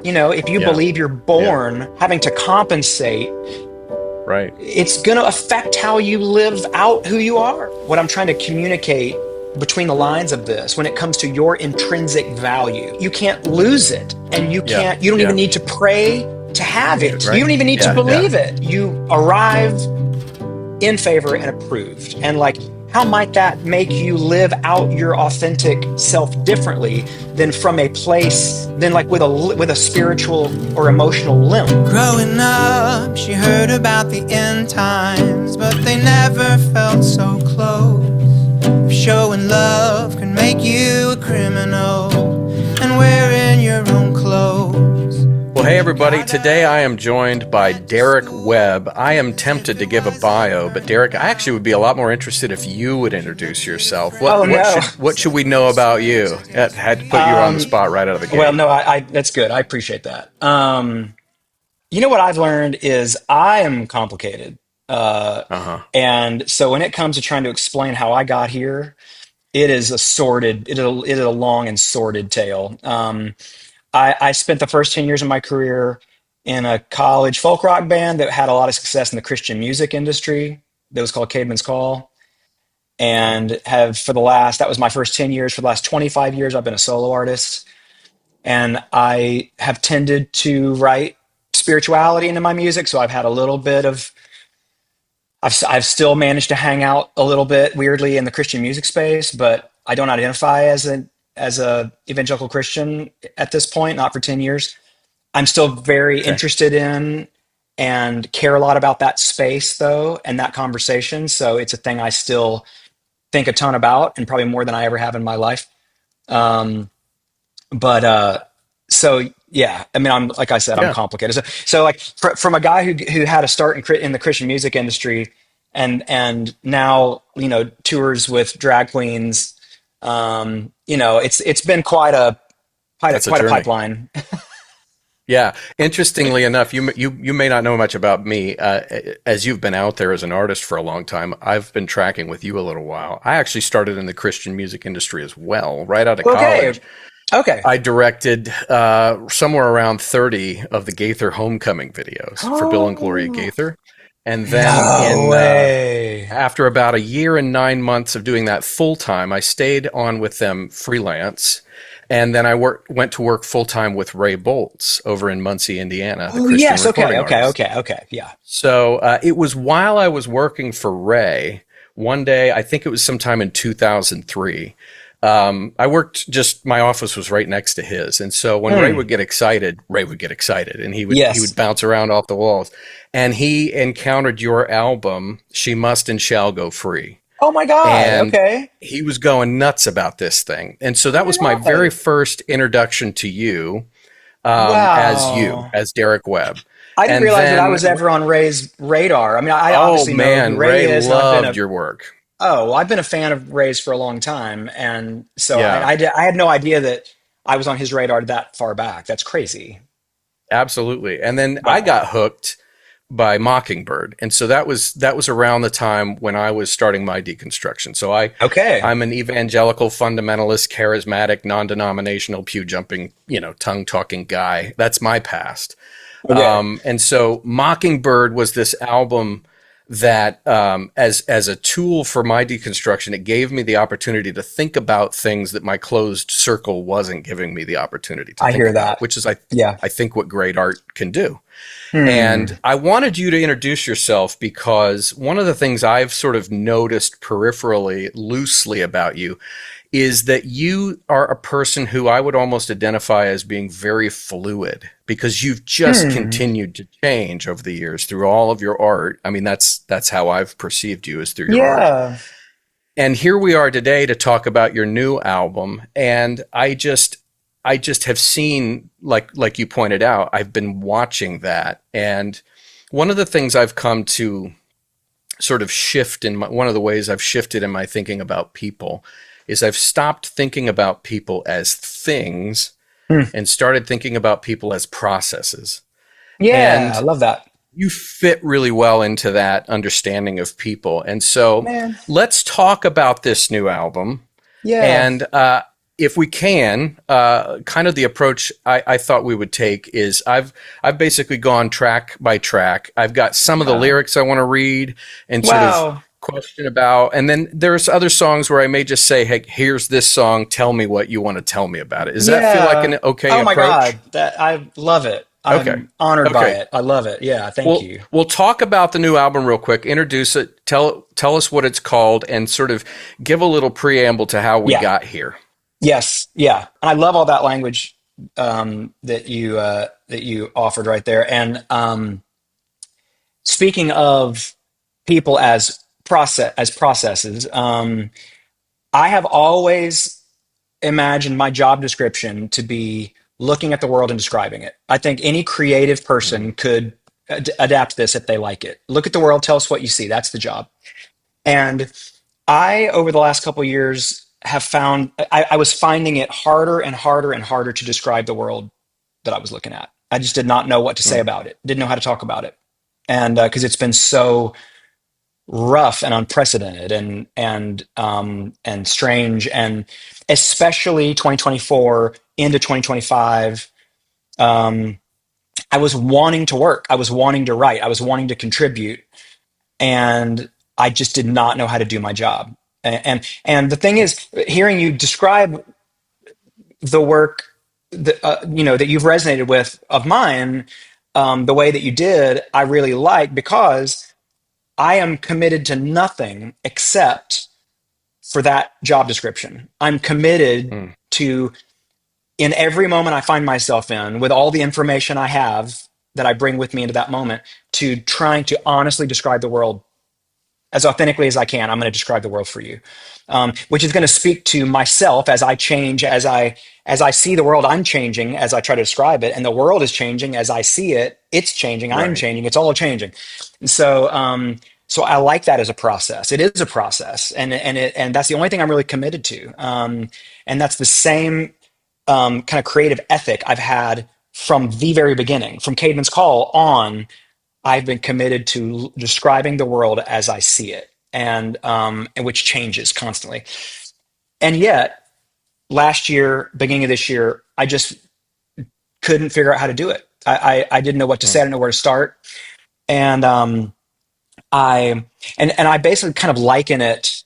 if you Yeah. believe you're Yeah. born having to compensate, Right. it's going to affect how you live out who you are. What I'm trying to communicate between the lines of this, when it comes to your intrinsic value, you can't lose it. And Yeah. you don't even Yeah. need to pray to have Believe it, it. You right? don't even need to Yeah. Yeah. believe it. You arrive in favor and approved. And like, how might that make you live out your authentic self differently than from a place, than like with a spiritual or emotional limp? Growing up, she heard about the end times, but they never felt so close. If showing love can make you a criminal and wearing your own clothes. Well, hey, everybody. Today I am joined by Derek Webb. I am tempted to give a bio, but Derek, I actually would be a lot more interested if you would introduce yourself. What Oh what no. should what should we know about you? I had to put you on the Um, spot right out of the well, gate. no, that's good. I appreciate that. What I've learned is I am complicated. Uh, Uh-huh. and so when it comes to trying to explain how I got here, it is a long and sordid tale. I spent the first 10 years of my career in a college folk rock band that had a lot of success in the Christian music industry that was called Caveman's Call. Okay. And that was my first 10 years. For the last 25 years, I've been a solo artist. And I have tended to write spirituality into my music. So I've had a little bit of, I've still managed to hang out a little bit weirdly in the Christian music space, but I don't identify as a evangelical Christian at this point, not for 10 years. I'm still very Okay. interested in and care a lot about that space though, and that conversation. So it's a thing I still think a ton about, and probably more than I ever have in my life. Um, but so yeah, I mean, I'm like I said, I'm Yeah. complicated. So like from a guy who had a start in the Christian music industry, and now tours with drag queens. It's been That's a quite a journey. pipeline. Yeah. Interestingly enough, you may not know much about me. As you've been out there as an artist for a long time, I've been tracking with you a little while. I actually started in the Christian music industry as well, right out of Okay, college. okay. I directed somewhere around 30 of the Gaither homecoming videos for Bill and Gloria Oh, Gaither. And then no way. after about a year and 9 months of doing that full time, I stayed on with them freelance. And then went to work full time with Ray Boltz over in Muncie, Indiana, the Oh Christian yes, okay, recording okay, artist. okay, okay. Yeah. So it was while I was working for Ray, one day, I think it was sometime in 2003. I worked just my office was right next to his, and so when Hmm. Ray would get excited, and he would Yes. bounce around off the walls. And he encountered your album, "She Must and Shall Go Free," Oh my God. and Okay. he was going nuts about this thing. And so Oh that my was my very God. first introduction to you, Wow. as Derek Webb. I didn't And realize that I then, was ever on Ray's radar. I mean, I oh obviously know who man, Ray Ray is, and loved your work. I've been a fan of Ray's for a long time, and so Yeah. I had no idea that I was on his radar that far back. That's crazy. Absolutely. And then I Wow. got hooked by Mockingbird. And so that was around the time when I was starting my deconstruction. So Okay. I'm an evangelical fundamentalist, charismatic, non-denominational, pew jumping, tongue talking guy. That's my past. Okay. And so Mockingbird was this album that, as a tool for my deconstruction, it gave me the opportunity to think about things that my closed circle wasn't giving me the opportunity to I think hear about, that. which is Yeah. I think what great art can do. Hmm. And I wanted you to introduce yourself because one of the things I've sort of noticed peripherally, loosely about you is that you are a person who I would almost identify as being very fluid because you've just Hmm. continued to change over the years through all of your art. I mean, that's how I've perceived you is through your art. Yeah. And here we are today to talk about your new album. And I just have seen, like you pointed out, I've been watching that. And one of the things I've come to sort of one of the ways I've shifted in my thinking about people is I've stopped thinking about people as things Hmm. and started thinking about people as processes. Yeah. I And love that. you fit really well into that understanding of people. And so Man. let's talk about this new album. Yeah. And if we can, kind of the approach I thought we would take is I've basically gone track by track. I've got some of the Wow. lyrics I want to read and sort of Wow. question about, and then there's other songs where I may just say, "Hey, here's this song. Tell me what you want to tell me about it." Does that feel like Yeah. an okay Oh my approach? God. That I love it. Okay. I'm honored by Okay. it. I love it. Yeah. Thank Well, you. we'll talk about the new album real quick. Introduce it. Tell us what it's called, and sort of give a little preamble to how we Yeah. got here. Yes. Yeah. And I love all that language that you offered right there. And speaking of people as processes, I have always imagined my job description to be looking at the world and describing it. I think any creative person Mm, could adapt this if they like it. Look at the world, tell us what you see. That's the job. And I, over the last couple of years, have found I was finding it harder and harder and harder to describe the world that I was looking at. I just did not know what to say mm, about it. Didn't know how to talk about it, and because it's been so rough and unprecedented and strange, and especially 2024 into 2025. Um, I was wanting to work. I was wanting to write. I was wanting to contribute, and I just did not know how to do my job. And the thing is, hearing you describe the work that that you've resonated with of mine, the way that you did, I really like because I am committed to nothing except for that job description. I'm committed mm. to, in every moment I find myself in, with all the information I have that I bring with me into that moment, to trying to honestly describe the world as authentically as I can. I'm going to describe the world for you, which is going to speak to myself as I change, as I see the world. I'm changing as I try to describe it, and the world is changing as I see it. It's changing. I'm Right. changing. It's all changing. And so I like that as a process. It is a process, and that's the only thing I'm really committed to. And that's the same kind of creative ethic I've had from the very beginning, from Caedmon's Call on. I've been committed to describing the world as I see it, and which changes constantly. And yet, last year, beginning of this year, I just couldn't figure out how to do it. I didn't know what to say. Mm, I didn't know where to start, and I and I basically kind of liken it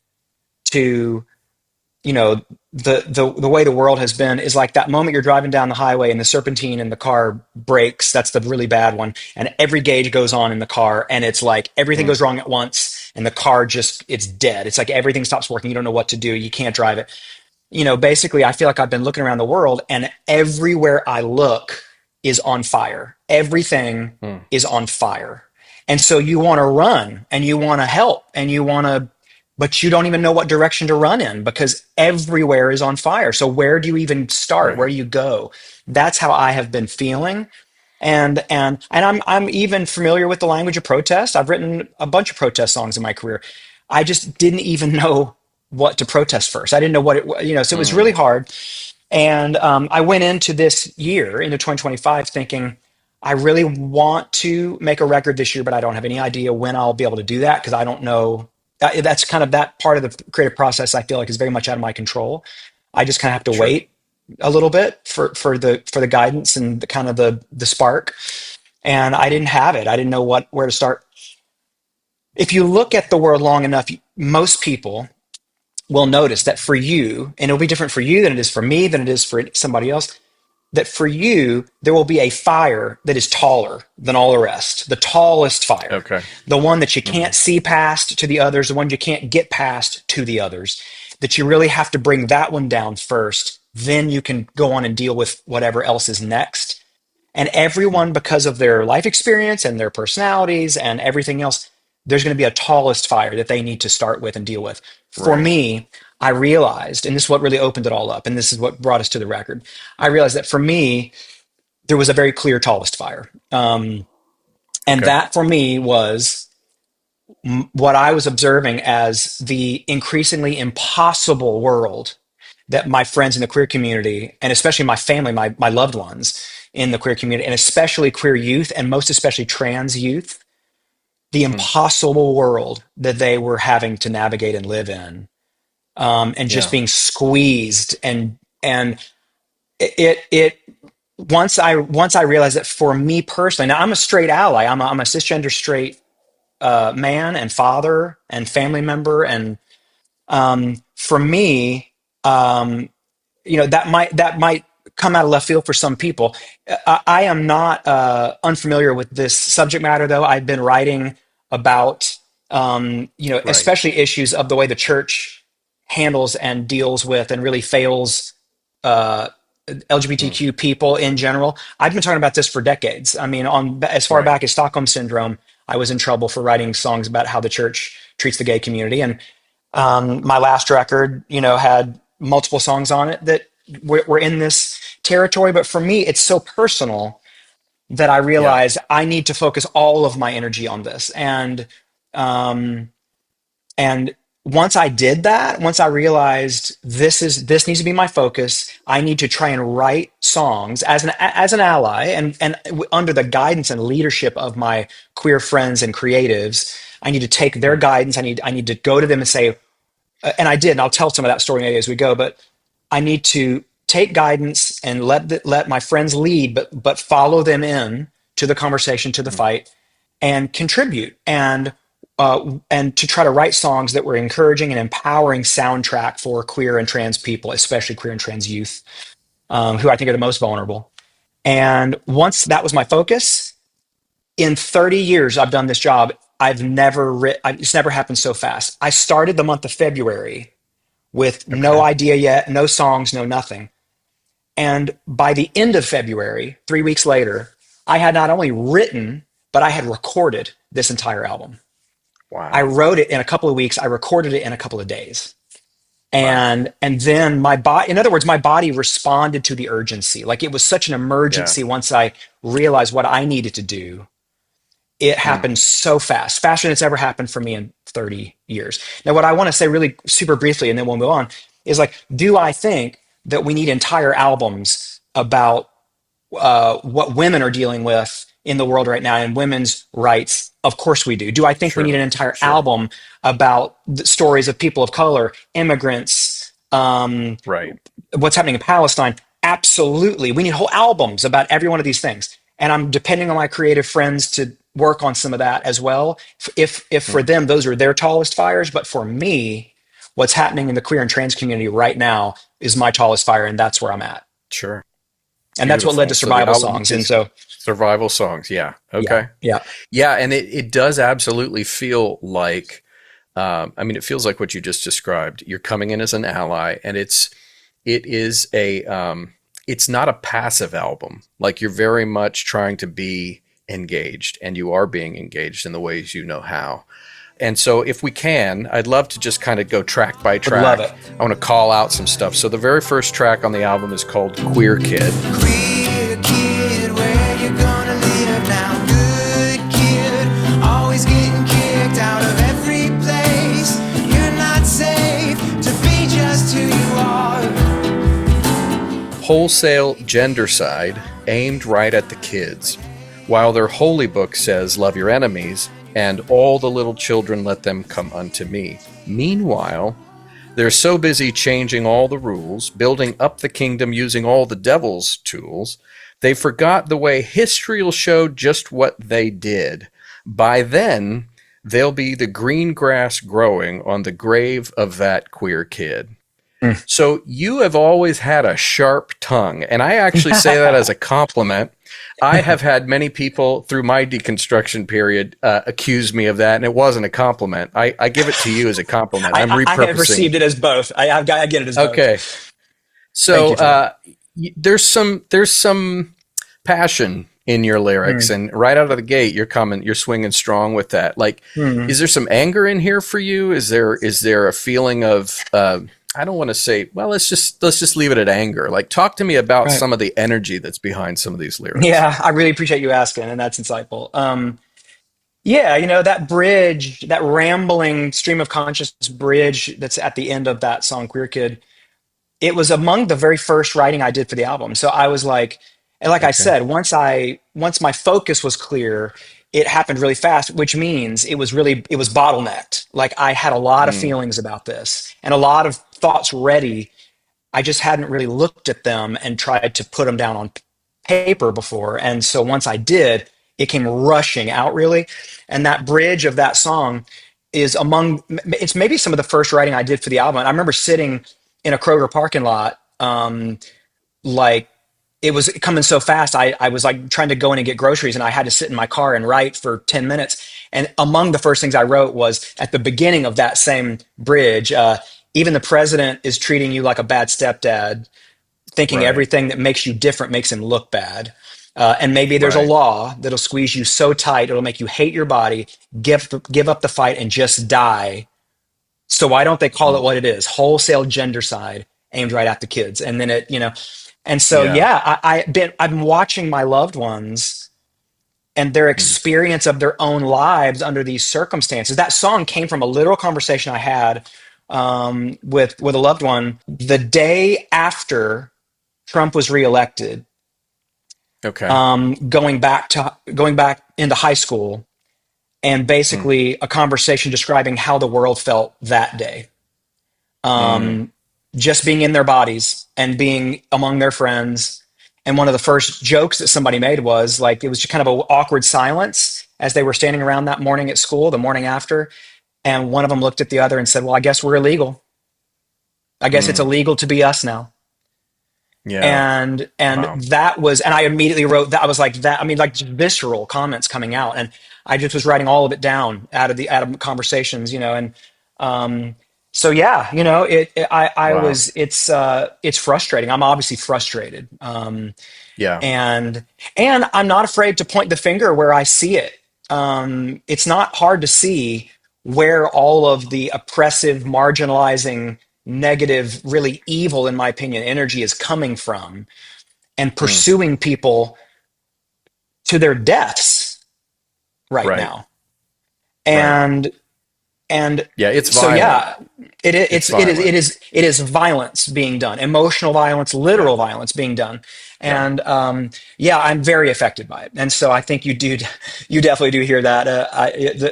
to, you know, the way the world has been is like that moment you're driving down the highway and the serpentine in the car breaks. That's the really bad one, and every gauge goes on in the car, and it's like everything mm. goes wrong at once, and the car just, it's dead. It's like everything stops working. You don't know what to do. You can't drive it. Basically, I feel like I've been looking around the world, and everywhere I look is on fire. Everything Mm. is on fire. And so you want to run and you want to help and but you don't even know what direction to run in because everywhere is on fire. So where do you even start? Where Right. do you go? That's how I have been feeling. And I'm even familiar with the language of protest. I've written a bunch of protest songs in my career. I just didn't even know what to protest first. I didn't know what it was, so it was really Mm. hard. And I went into this year, into 2025, thinking I really want to make a record this year, but I don't have any idea when I'll be able to do that because I don't know. That's kind of that part of the creative process I feel like is very much out of my control. I just kind of have to Sure. wait a little bit for the guidance and the kind of the spark. And I didn't have it. I didn't know where to start. If you look at the world long enough, most people will notice that for you, and it'll be different for you than it is for me, than it is for somebody else, that for you, there will be a fire that is taller than all the rest, the tallest fire, Okay. the one that you Hmm. can't see past to the others, the one you can't get past to the others, that you really have to bring that one down first. Then you can go on and deal with whatever else is next. And everyone, because of their life experience and their personalities and everything else, there's going to be a tallest fire that they need to start with and deal with. For Right. me, I realized, and this is what really opened it all up, and this is what brought us to the record. I realized that for me, there was a very clear tallest fire. And Okay. that for me was what I was observing as the increasingly impossible world that my friends in the queer community, and especially my family, my loved ones in the queer community, and especially queer youth, and most especially trans youth, the Mm. impossible world that they were having to navigate and live in, and just Yeah. being squeezed And it once I realized that for me personally, now I'm a straight ally. I'm a cisgender straight man and father and family member, and for me, um, that might come out of left field for some people. I am not unfamiliar with this subject matter, though. I've been writing about Right. especially issues of the way the church handles and deals with and really fails uh, Mm. LGBTQ people in general. I've been talking about this for decades. I mean, on as far Right. back as Stockholm Syndrome, I was in trouble for writing songs about how the church treats the gay community. And my last record, had multiple songs on it that were in this territory. But for me, it's so personal that I Yeah. realized I need to focus all of my energy on this. Um, and once I did that, once I realized this needs to be my focus, I need to try and write songs as an ally and under the guidance and leadership of my queer friends and creatives. I need to take their Mm. guidance. I need to go to them and say, and I did, and I'll tell some of that story maybe as we go. But I need to take guidance and let my friends lead, but follow them in to the conversation, to the Mm. fight, and contribute and to try to write songs that were encouraging and empowering soundtrack for queer and trans people, especially queer and trans youth, who I think are the most vulnerable. And once that was my focus, in 30 years I've done this job, it's never happened so fast. I started the month of February with no Okay. idea yet, no songs, no nothing. And by the end of February, 3 weeks later, I had not only written, but I had recorded this entire album. I Wow. wrote it in a couple of weeks. I recorded it in a couple of days. Wow. And then my body, in other words, my body responded to the urgency. Like it was such an Yeah. emergency once I realized what I needed to do. It Mm. happened so fast, faster than it's ever happened for me in 30 years. Now, what I want to say really super briefly, and then we'll move on, is like, do I think that we need entire albums about what women are dealing with in the world right now and women's rights? Of course we do. Do I think we need Sure. an entire Sure. album about the stories of people of color, immigrants, Right. what's happening in Palestine? Absolutely. We need whole albums about every one of these things. And I'm depending on my creative friends to work on some of that as well. If for Mm. them those are their tallest fires, but for me, what's happening in the queer and trans community right now is my tallest fire, and that's where I'm at. Sure. And that's what led to Beautiful. So the survival album songs. And is so, survival songs. Yeah. yeah, Okay. yeah, Yeah, and it does absolutely feel like, I mean, it feels like what you just described. You're coming in as an ally, and it is it's not a passive album. Like you're very much trying to be engaged, and you are being engaged in the ways you know how. And so, if we can, I'd love to just kind of go track by would love it. track. I want to call out some stuff. So, the very first track on the album is called Queer Kid. Queer kid, where you gonna live now? Good kid, always getting kicked out of every place. You're not safe to be just who you are. Wholesale gendercide aimed right at the kids. While their holy book says, love your enemies, and all the little children let them come unto me. Meanwhile, they're so busy changing all the rules, building up the kingdom using all the devil's tools, they forgot the way history'll show just what they did. By then, there'll be the green grass growing on the grave of that queer kid. Mm. So you have always had a sharp tongue, and I actually say that as a compliment. I have had many people through my deconstruction period accuse me of that, and it wasn't a compliment. I give it to you as a compliment. I'm I have repurposing. received it as both. I get it as both. Okay, Thank so you for that. there's some passion in your lyrics, Mm. and right out of the gate, you're swinging strong with that. Like, Mm. is there some anger in here for you? Is there a feeling of I don't want to say, well, let's just leave it at anger. Like, talk to me about Right. some of the energy that's behind some of these lyrics. Yeah, I really appreciate you asking, and that's insightful. Yeah, that bridge, that rambling stream of consciousness bridge that's at the end of that song, Queer Kid, it was among the very first writing I did for the album. So I was like, and like I Okay. said, once my focus was clear, it happened really fast, which means it was bottlenecked. Like I had a lot of Mm, feelings about this and a lot of thoughts ready. I just hadn't really looked at them and tried to put them down on paper before. And so once I did, it came rushing out really. And that bridge of that song is among, it's maybe some of the first writing I did for the album. And I remember sitting in a Kroger parking lot, like it was coming so fast. I was like trying to go in and get groceries and I had to sit in my car and write for 10 minutes. And among the first things I wrote was at the beginning of that same bridge, even the president is treating you like a bad stepdad, thinking Right. everything that makes you different makes him look bad. And maybe there's a Right. law that'll squeeze you so tight, it'll make you hate your body, give up the fight and just die. So why don't they call it Mm. what it is? Wholesale gendercide aimed right at the kids. And then it, and so, Yeah. yeah, I've been watching my loved ones and their Mm. experience of their own lives under these circumstances. That song came from a literal conversation I had with a loved one the day after Trump was reelected, Okay. going back into high school, and Mm. basically a conversation describing how the world felt that day. Mm. Just being in their bodies and being among their friends. And one of the first jokes that somebody made was like, it was just kind of an awkward silence as they were standing around that morning at school, the morning after. And one of them looked at the other and said, well, I guess we're illegal. I guess it's Mm. illegal to be us now. Yeah. And Wow. that was, and I immediately wrote that. I was like that. I mean, like just visceral comments coming out. And I just was writing all of it down out of conversations, and, um, so yeah, Wow. it's frustrating. I'm obviously frustrated. Yeah. And I'm not afraid to point the finger where I see it. It's not hard to see where all of the oppressive, marginalizing, negative, really evil, in my opinion, energy is coming from, and Mm. pursuing people to their deaths right Right. now. Right. And and Yeah. It's so violent. yeah, It's violent. it is violence being done, emotional violence, Yeah. literal violence being done. Yeah. And yeah, I'm very affected by it. And so I think you definitely do hear that.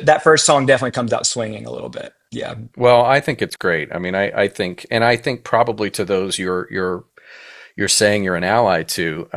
That first song definitely comes out swinging a little bit. Yeah. Well, I think it's great. I mean, I think, and I think probably to those you're saying you're an ally to,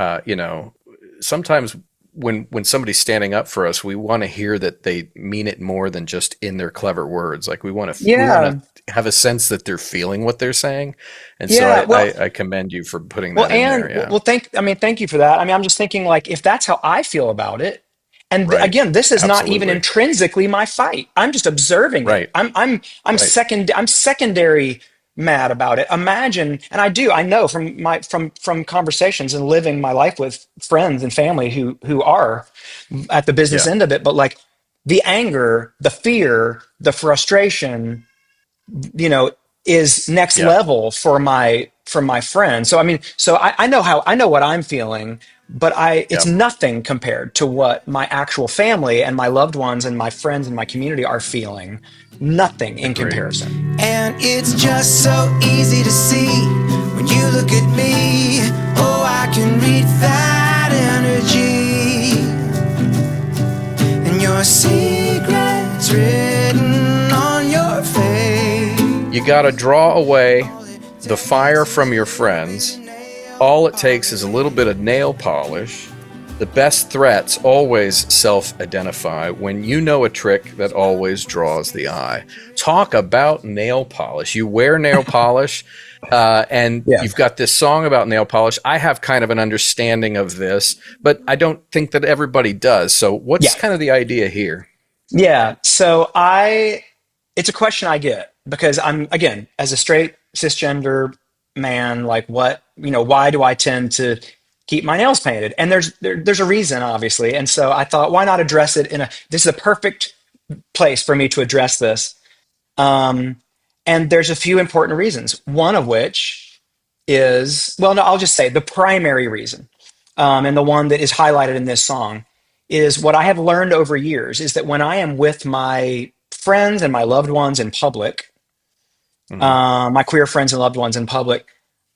sometimes when somebody's standing up for us, we want to hear that they mean it more than just in their clever words. Like we want Yeah. to have a sense that they're feeling what they're saying, and so Yeah. Well, I commend you for putting Well, that in and there. Yeah. thank you for that. I mean, I'm just thinking like if that's how I feel about it, and Right. again, this is not even Absolutely. intrinsically my fight. I'm just observing it. Right. Right. I'm secondary mad about it. Imagine, and I know from from conversations and living my life with friends and family who are at the business Yeah. end of it, but like the anger, the fear, the frustration, you know, is next Yeah. level for my friend. So I mean, so I know what I'm feeling, but it's Yeah. nothing compared to what my actual family and my loved ones and my friends and my community are feeling. Nothing in Agreed. comparison. And it's just so easy to see when you look at me. Oh, I can read that energy and your secrets written on your face. You got to draw away the fire from your friends. All it takes is a little bit of nail polish. The best threats always self-identify when you know a trick that always draws the eye. Talk about nail polish. You wear nail polish, and Yeah. you've got this song about nail polish. I have kind of an understanding of this, but I don't think that everybody does. So what's Yeah. kind of the idea here? Yeah. It's a question I get because I'm, again, as a straight cisgender man, like why do I tend to keep my nails painted? And there's a reason, obviously. And so I thought, why not address it this is a perfect place for me to address this. Um, and there's a few important reasons. One of which is, well, no, I'll just say the primary reason, and the one that is highlighted in this song is what I have learned over years is that when I am with my friends and my loved ones in public, Hmm. my queer friends and loved ones in public,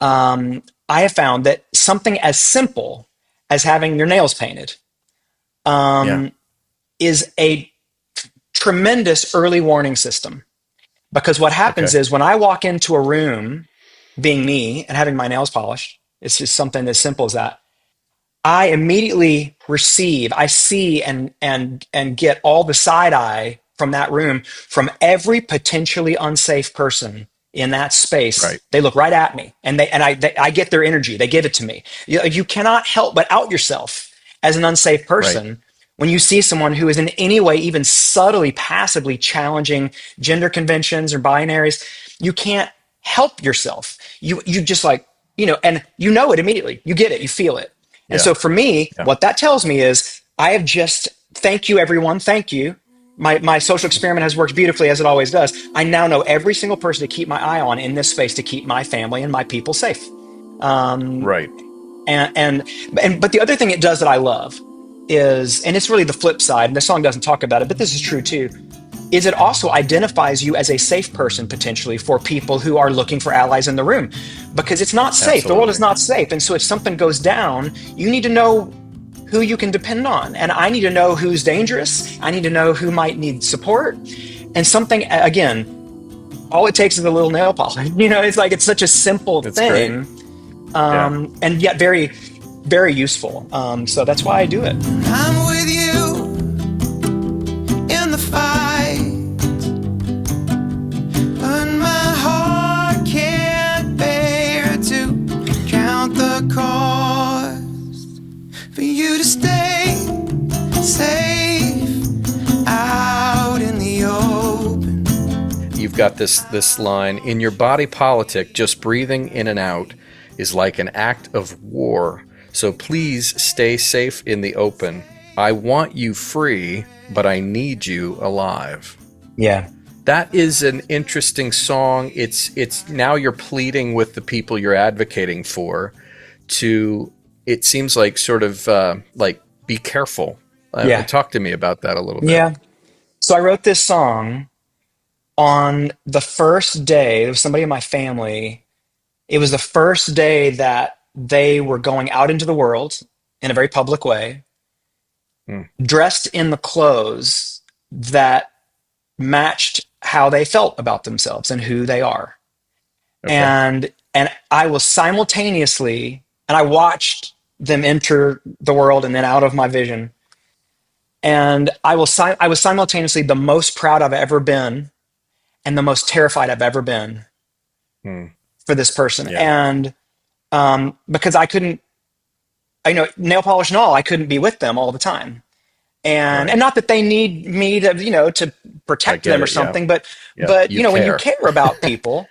I have found that something as simple as having your nails painted Yeah. um, is a tremendous early warning system. Because what happens Okay. is when I walk into a room being me and having my nails polished. It's just something as simple as that. I immediately receive, I see and get all the side eye from that room from every potentially unsafe person in that space. Right. They look right at me and I get their energy. They give it to me. You cannot help but out yourself as an unsafe Right. person when you see someone who is in any way, even subtly, passively challenging gender conventions or binaries. You can't help yourself. You just like, and you know it immediately. You get it. You feel it. And Yeah. so for me, Yeah. what that tells me is I have just, thank you, everyone. Thank you. My social experiment has worked beautifully as it always does. I now know every single person to keep my eye on in this space to keep my family and my people safe. Um, Right. and, and, but the other thing it does that I love is, and it's really the flip side, and the song doesn't talk about it, but this is true too, is it also identifies you as a safe person potentially for people who are looking for allies in the room because it's not safe. The world is Absolutely. not safe. And so if something goes down, you need to know who you can depend on. And I need to know who's dangerous. I need to know who might need support. And something, again, all it takes is a little nail polish. It's like it's such a simple It's great. thing, Yeah. and yet very, very useful. So that's why I do it. I'm with you in the fight, but my heart can't bear to count the cost for you to stay safe out in the open. You've got this line in your body politic. Just breathing in and out is like an act of war. So please stay safe in the open. I want you free, but I need you alive. Yeah. That is an interesting song. It's now you're pleading with the people you're advocating for to, it seems like sort of like be careful. Yeah. Talk to me about that a little bit. Yeah. So I wrote this song on the first day. There was somebody in my family. It was the first day that they were going out into the world in a very public way, Hmm. dressed in the clothes that matched how they felt about themselves and who they are. Okay. And I was simultaneously, and I watched them enter the world and then out of my vision. And I was simultaneously the most proud I've ever been and the most terrified I've ever been Hmm. for this person. Yeah. And because I couldn't, nail polish and all, I couldn't be with them all the time. And Right. not that they need me to, to I protect get them or it. Yeah. something, but Yeah. You when you care. care about people,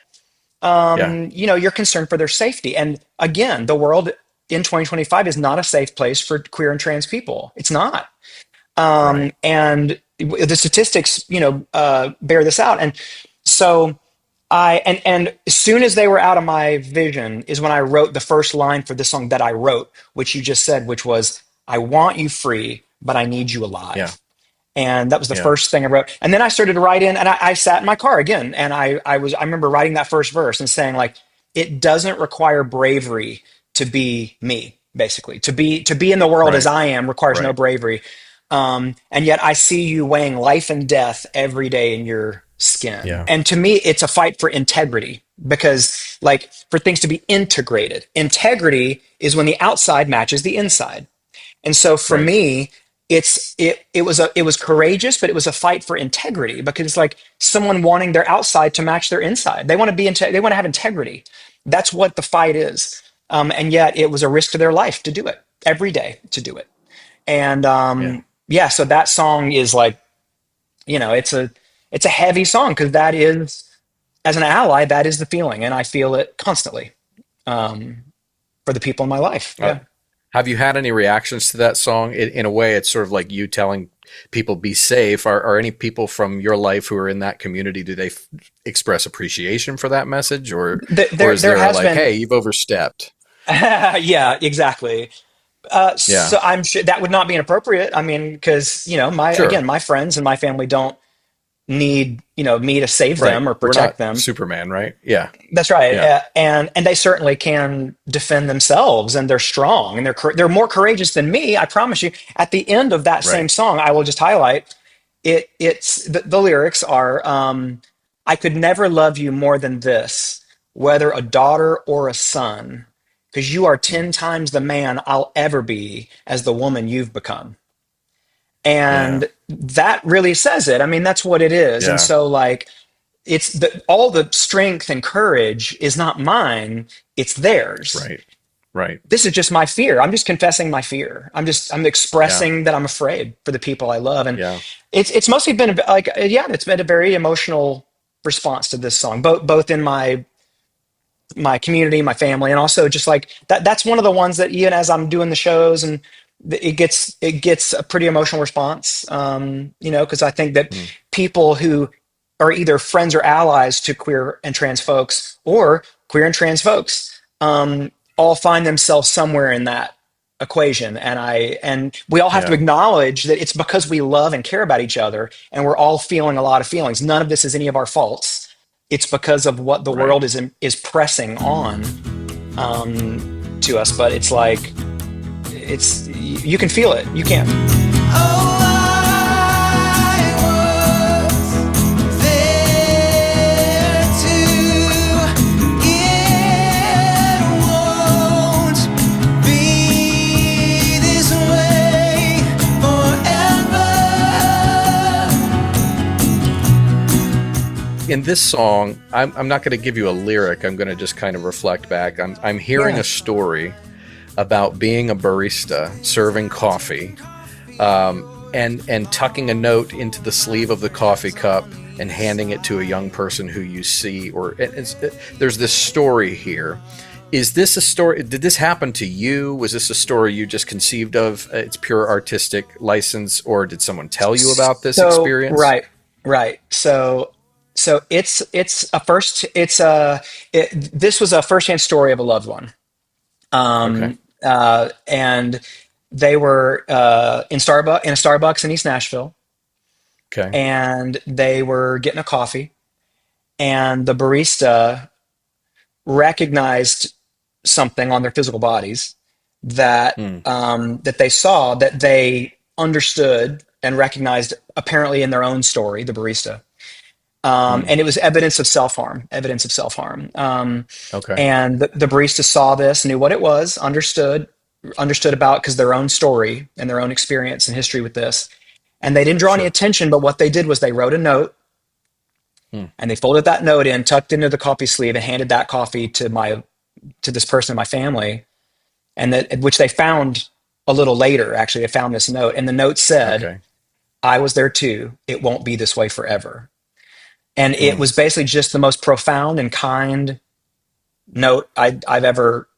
Yeah. you're concerned for their safety. And again, the world in 2025 is not a safe place for queer and trans people. It's not. Right. And the statistics, bear this out. And so and as soon as they were out of my vision is when I wrote the first line for this song that I wrote, which you just said, which was, I want you free, but I need you Yeah. alive. And that was the Yeah. first thing I wrote. And then I started to write in, and I sat in my car again, and I remember writing that first verse and saying like, it doesn't require bravery to be me, basically. To be in the world as Right. I am requires no Right. bravery. And yet I see you weighing life and death every day in your skin. Yeah. And to me, it's a fight for integrity because, like, for things to be integrated, integrity is when the outside matches the inside. And so for Right. me, it was courageous, but it was a fight for integrity because it's like someone wanting their outside to match their inside. They want to they want to have integrity. That's what the fight is. And yet it was a risk to their life to do it every day to do it. And Yeah. yeah, so that song is like, it's a heavy song because that is, as an ally, that is the feeling, and I feel it constantly for the people in my life. Uh, Yeah. have you had any reactions to that song? In a way, it's sort of like you telling people be safe. Are any people from your life who are in that community, do they express appreciation for that message? Or is There there a has like, been, hey, you've overstepped? yeah, exactly. Yeah. So I'm sure that would not be inappropriate. I mean, because Sure. my friends and my family don't need me to save Right. them or We're protect not them. Superman, right? Yeah. That's right, Yeah. and they certainly can defend themselves, and they're strong, and they're more courageous than me. I promise you. At the end of that same Right. song, I will just highlight it. The lyrics are, "I could never love you more than this. whether a daughter or a son, because you are 10 times the man I'll ever be as the woman you've become. Yeah. And that really says it. I mean, that's what it is. And Yeah. so, like, all the strength and courage is not mine, it's theirs. Right. Right. This is just my fear. I'm just confessing my fear. I'm Yeah. expressing that I'm afraid for the people I love. And Yeah. it's mostly been like, yeah, it's been a very emotional response to this song, both in my community, my family, and also just like that's one of the ones that even as I'm doing the shows and it gets a pretty emotional response. Because I think that Mm. people who are either friends or allies to queer and trans folks or queer and trans folks all find themselves somewhere in that equation. And we all have to Yeah. acknowledge that it's because we love and care about each other and we're all feeling a lot of feelings. None of this is any of our faults. It's because of what the Right. world is pressing on to us. But it's like you can feel it. You can. Oh, I was there too. It won't be this way forever. In this song, I'm not going to give you a lyric. I'm going to just kind of reflect back. I'm hearing Yeah. a story about being a barista, serving coffee, and tucking a note into the sleeve of the coffee cup and handing it to a young person who you see. There's this story here. Is this a story? Did this happen to you? Was this a story you just conceived of? It's pure artistic license, or did someone tell you about this So experience? right. So it's a first. This was a firsthand story of a loved one. Okay. And they were in a Starbucks in East Nashville, Okay. and they were getting a coffee, and the barista recognized something on their physical bodies Hmm. that they saw, that they understood and recognized apparently in their own story, the barista. Hmm. And it was evidence of self harm. Okay. And the barista saw this, knew what it was, understood about because their own story and their own experience and history with this. And they didn't draw any Sure. attention, but what they did was they wrote a note Hmm. and they folded that note in, tucked into the coffee sleeve, and handed that coffee to this person in my family, and that which they found a little later. Actually, they found this note, and the note said, Okay. "I was there too. It won't be this way forever." And it Hmm. was basically just the most profound and kind note I've ever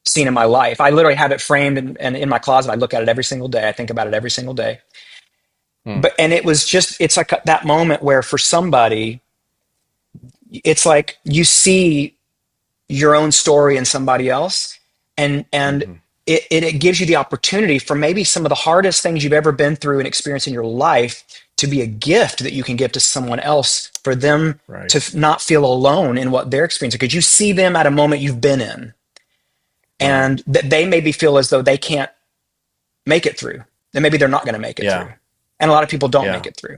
seen in my life. I literally have it framed and in my closet. I look at it every single day. I think about it every single day. Hmm. And it's like that moment where for somebody, it's like you see your own story in somebody else, and Hmm. it gives you the opportunity for maybe some of the hardest things you've ever been through and experienced in your life to be a gift that you can give to someone else for them Right. to not feel alone in what they're experiencing, because you see them at a moment you've been in, Right. and that they maybe feel as though they can't make it through, that maybe they're not going to make it Yeah. through, and a lot of people don't make Yeah. it through.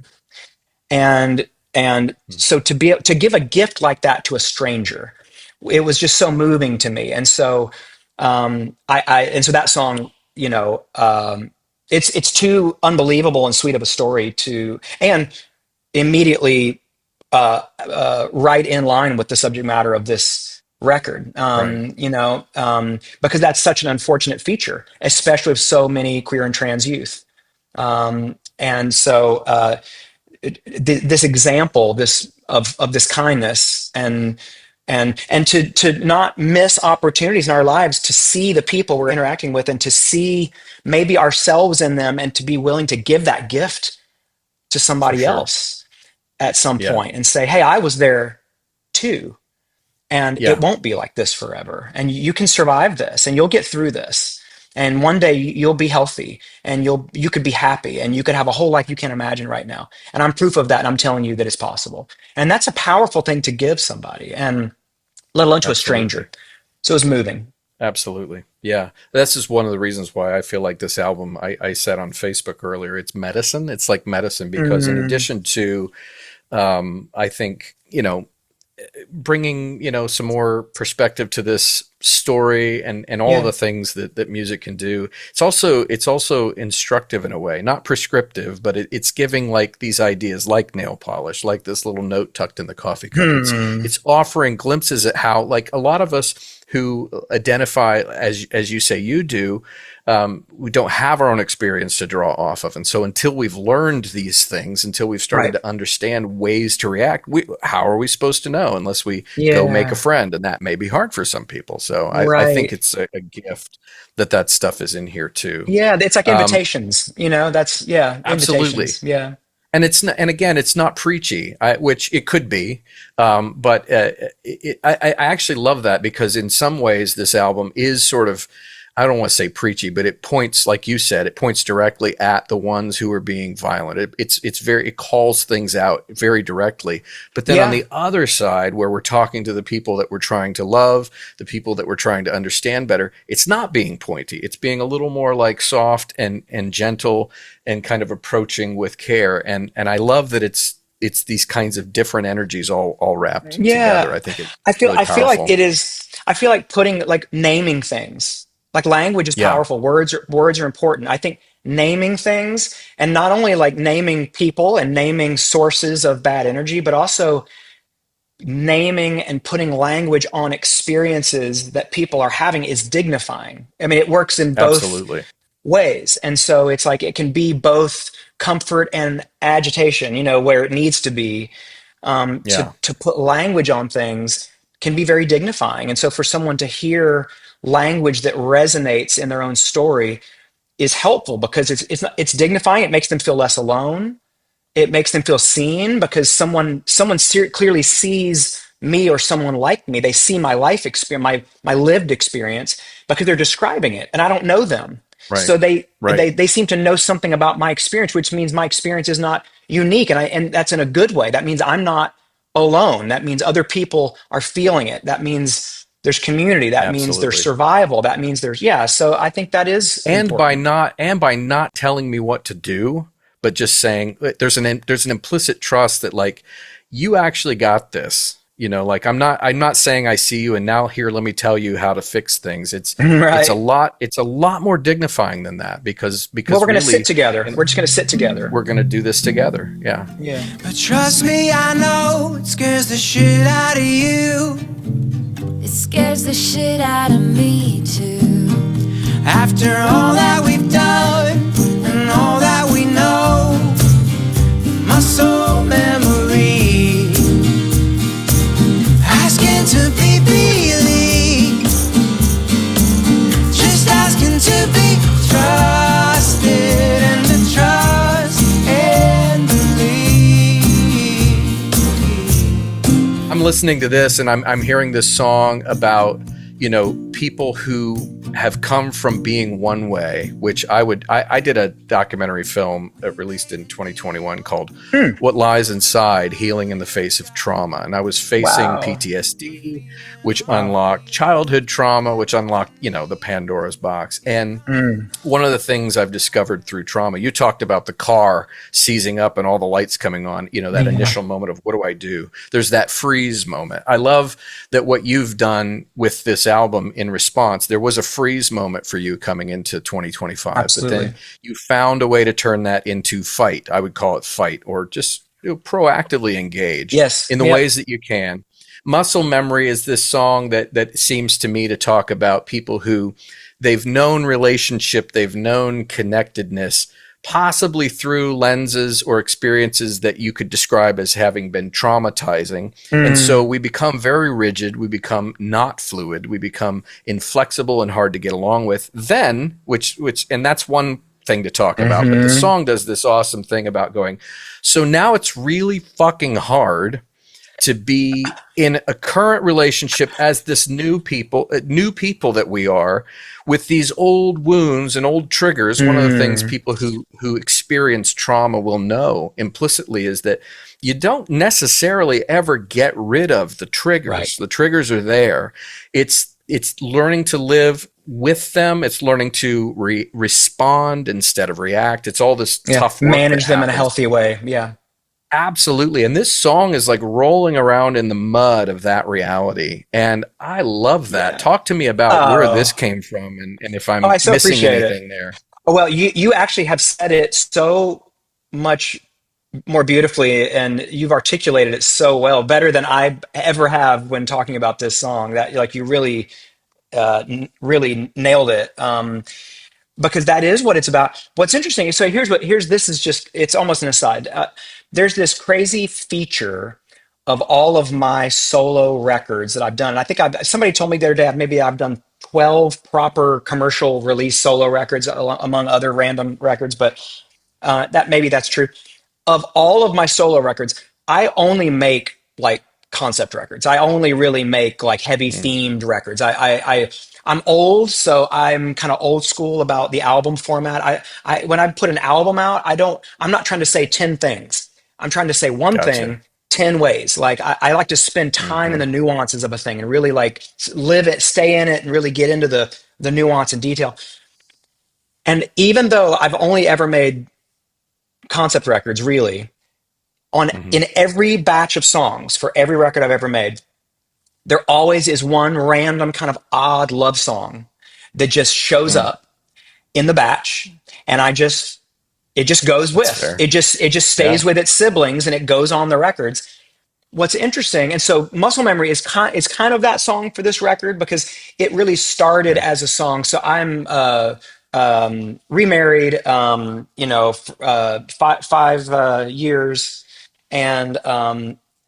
And Hmm. so to give a gift like that to a stranger, it was just so moving to me. And so and so that song, it's too unbelievable and sweet of a story to, and immediately right in line with the subject matter of this record. Right. Because that's such an unfortunate feature, especially of so many queer and trans youth. And so this example, this of this kindness, and to not miss opportunities in our lives to see the people we're interacting with and to see maybe ourselves in them, and to be willing to give that gift to For somebody sure. else at some Yeah. point and say, hey, I was there too, and it Yeah. won't be like this forever, and you can survive this, and you'll get through this, and one day you'll be healthy, and you could be happy, and you could have a whole life you can't imagine right now, and I'm proof of that, and I'm telling you that it's possible. And that's a powerful thing to give somebody, and let alone to a Absolutely. stranger. So it was moving. Absolutely. Yeah. This is one of the reasons why I feel like this album, I said on Facebook earlier, it's medicine. It's like medicine because in Mm, addition to, I think, bringing, some more perspective to this story and all of Yeah. the things that music can do. It's also instructive in a way, not prescriptive, but it's giving like these ideas like nail polish, like this little note tucked in the coffee cup. It's Hmm. it's offering glimpses at how, like, a lot of us who identify as you say you do, we don't have our own experience to draw off of. And so until we've learned these things, until we've started Right. to understand ways to react, how are we supposed to know unless we go make a Yeah. friend? And that may be hard for some people. So I think Right. it's a gift that stuff is in here too. Yeah. It's like Um, invitations, that's, yeah, Absolutely. invitations. Yeah. And it's not, and again, it's not preachy, which it could be, but I actually love that because in some ways this album is sort of, I don't want to say preachy, but it points, like you said, it points directly at the ones who are being violent. It calls things out very directly. But then on Yeah. the other side, where we're talking to the people that we're trying to love, the people that we're trying to understand better, it's not being pointy. It's being a little more like soft and gentle and kind of approaching with care. And I love that it's these kinds of different energies all wrapped together. Yeah. I think it's I feel really I feel like powerful. it is I feel like putting like naming things. Like language is Yeah, powerful. Words are important. I think naming things and not only like naming people and naming sources of bad energy, but also naming and putting language on experiences that people are having is dignifying. I mean, it works in both absolutely. ways. And so it's like it can be both comfort and agitation, where it needs to be. To Yeah. put language on things can be very dignifying. And so for someone to hear language that resonates in their own story is helpful because it's dignifying. It makes them feel less alone. It makes them feel seen because clearly sees me or someone like me. They see my life experience, my lived experience, because they're describing it and I don't know them. Right. So they Right. they they seem to know something about my experience, which means my experience is not unique, and that's in a good way. That means I'm not alone. That means other people are feeling it. That means there's community. That means there's Absolutely. survival. That means there's, yeah. So I think that is important. And by not telling me what to do, but just saying there's an implicit trust that, like, you actually got this. Like, I'm not saying I see you and now here let me tell you how to fix things. Right. It's a lot more dignifying than that because Well, we're going to sit really, together. and We're just going to sit together. we're going to do this together. Yeah. Yeah. But trust me, I know it scares the shit out of you. It scares the shit out of me too. After all that we've done and all that we know, muscle memory, asking to be believed, just asking to be trusted and to trust and believe. I'm listening to this and I'm hearing this song about, people who have come from being one way, which I did a documentary film released in 2021 called What Lies Inside: Healing in the Face of Trauma. And I was facing Wow. PTSD, which Wow. unlocked childhood trauma, which unlocked, the Pandora's box. And Mm. one of the things I've discovered through trauma, you talked about the car seizing up and all the lights coming on, that Yeah. initial moment of what do I do? There's that freeze moment. I love that what you've done with this album in response, there was a freeze moment for you coming into 2025, but Absolutely. then you found a way to turn that into fight. I would call it fight, or just proactively engage Yes. in the Yep. ways that you can. Muscle Memory is this song that seems to me to talk about people who they've known relationship, they've known connectedness, possibly through lenses or experiences that you could describe as having been traumatizing. And Mm. so we become very rigid, we become not fluid, we become inflexible and hard to get along with. Then, which and that's one thing to talk about, but the Hmm. song does this awesome thing about going, so now it's really fucking hard to be in a current relationship as this new people that we are, with these old wounds and old triggers. One of the things Mm. people who experience trauma will know implicitly is that you don't necessarily ever get rid of the Right. triggers. The triggers are there. It's learning to live with them. It's learning to respond instead of react. It's all this Yeah. tough work that Manage them in a happens. healthy way. Yeah. Absolutely. And this song is like rolling around in the mud of that reality. And I love that. Yeah. Talk to me about where this Oh, came from and if oh, I'm I so missing appreciate it. anything there. Well, you actually have said it so much more beautifully, and you've articulated it so well, better than I ever have when talking about this song. That like you really, really nailed it. Because that is what it's about. What's interesting is, so here's this is just, it's almost an aside. There's this crazy feature of all of my solo records that I've done. And I think somebody told me the other day, maybe I've done 12 proper commercial release solo records among other random records, but that maybe that's true. Of all of my solo records, I only make like concept records. I only really make like heavy Mm, themed records. I'm old, so I'm kind of old school about the album format. When I put an album out, I'm not trying to say 10 things. I'm trying to say one gotcha. thing 10 ways. Like I like to spend time in Hmm. the nuances of a thing and really like live it, stay in it, and really get into the nuance and detail. And even though I've only ever made concept records, really, on Hmm. in every batch of songs for every record I've ever made, there always is one random kind of odd love song that just shows Mm, up in the batch, and it just goes that's with fair. it just Yeah. stays with its siblings and it goes on the records. What's interesting, and so Muscle Memory is kind of that song for this record because it really started Okay. as a song. So I'm remarried, 5 years, and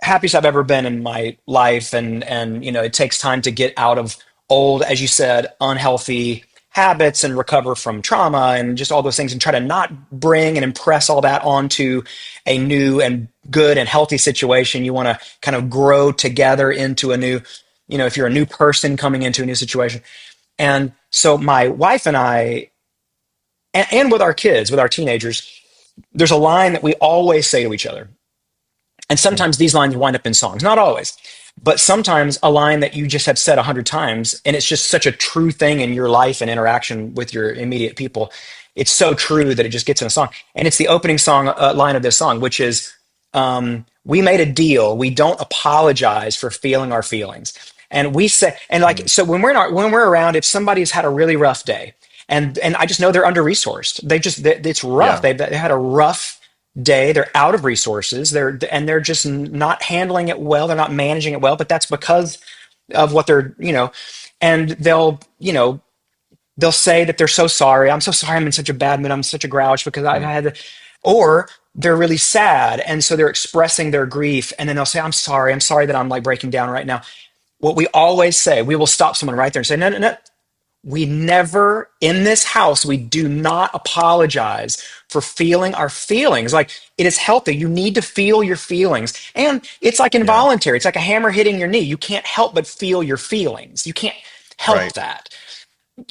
happiest I've ever been in my life. And it takes time to get out of old, as you said, unhealthy habits and recover from trauma and just all those things and try to not bring and impress all that onto a new and good and healthy situation. You want to kind of grow together into a new, if you're a new person coming into a new situation. And so my wife and I, and with our kids, with our teenagers, there's a line that we always say to each other. And Mm, sometimes these lines wind up in songs, not always, but sometimes a line that you just have said 100 times, and it's just such a true thing in your life and interaction with your immediate people. It's so true that it just gets in a song. And it's the opening song line of this song, which is, "We made a deal. We don't apologize for feeling our feelings." And we say, and like, mm, so when we're around, if somebody's had a really rough day, and I just know they're under resourced, it's rough. yeah. They had a rough day. They're out of resources. They're just not handling it well. They're not managing it well. But that's because of what and they'll say that they're so sorry. I'm so sorry. I'm in such a bad mood. I'm such a grouch because I've Mm, had, or they're really sad. And so they're expressing their grief. And then they'll say, I'm sorry. I'm sorry that I'm like breaking down right now. What we always say, we will stop someone right there and say, no, no, no. We never, in this house, we do not apologize for feeling our feelings. Like, it is healthy. You need to feel your feelings. And it's like yeah. involuntary. It's like a hammer hitting your knee. You can't help but feel your feelings. You can't help Right. that.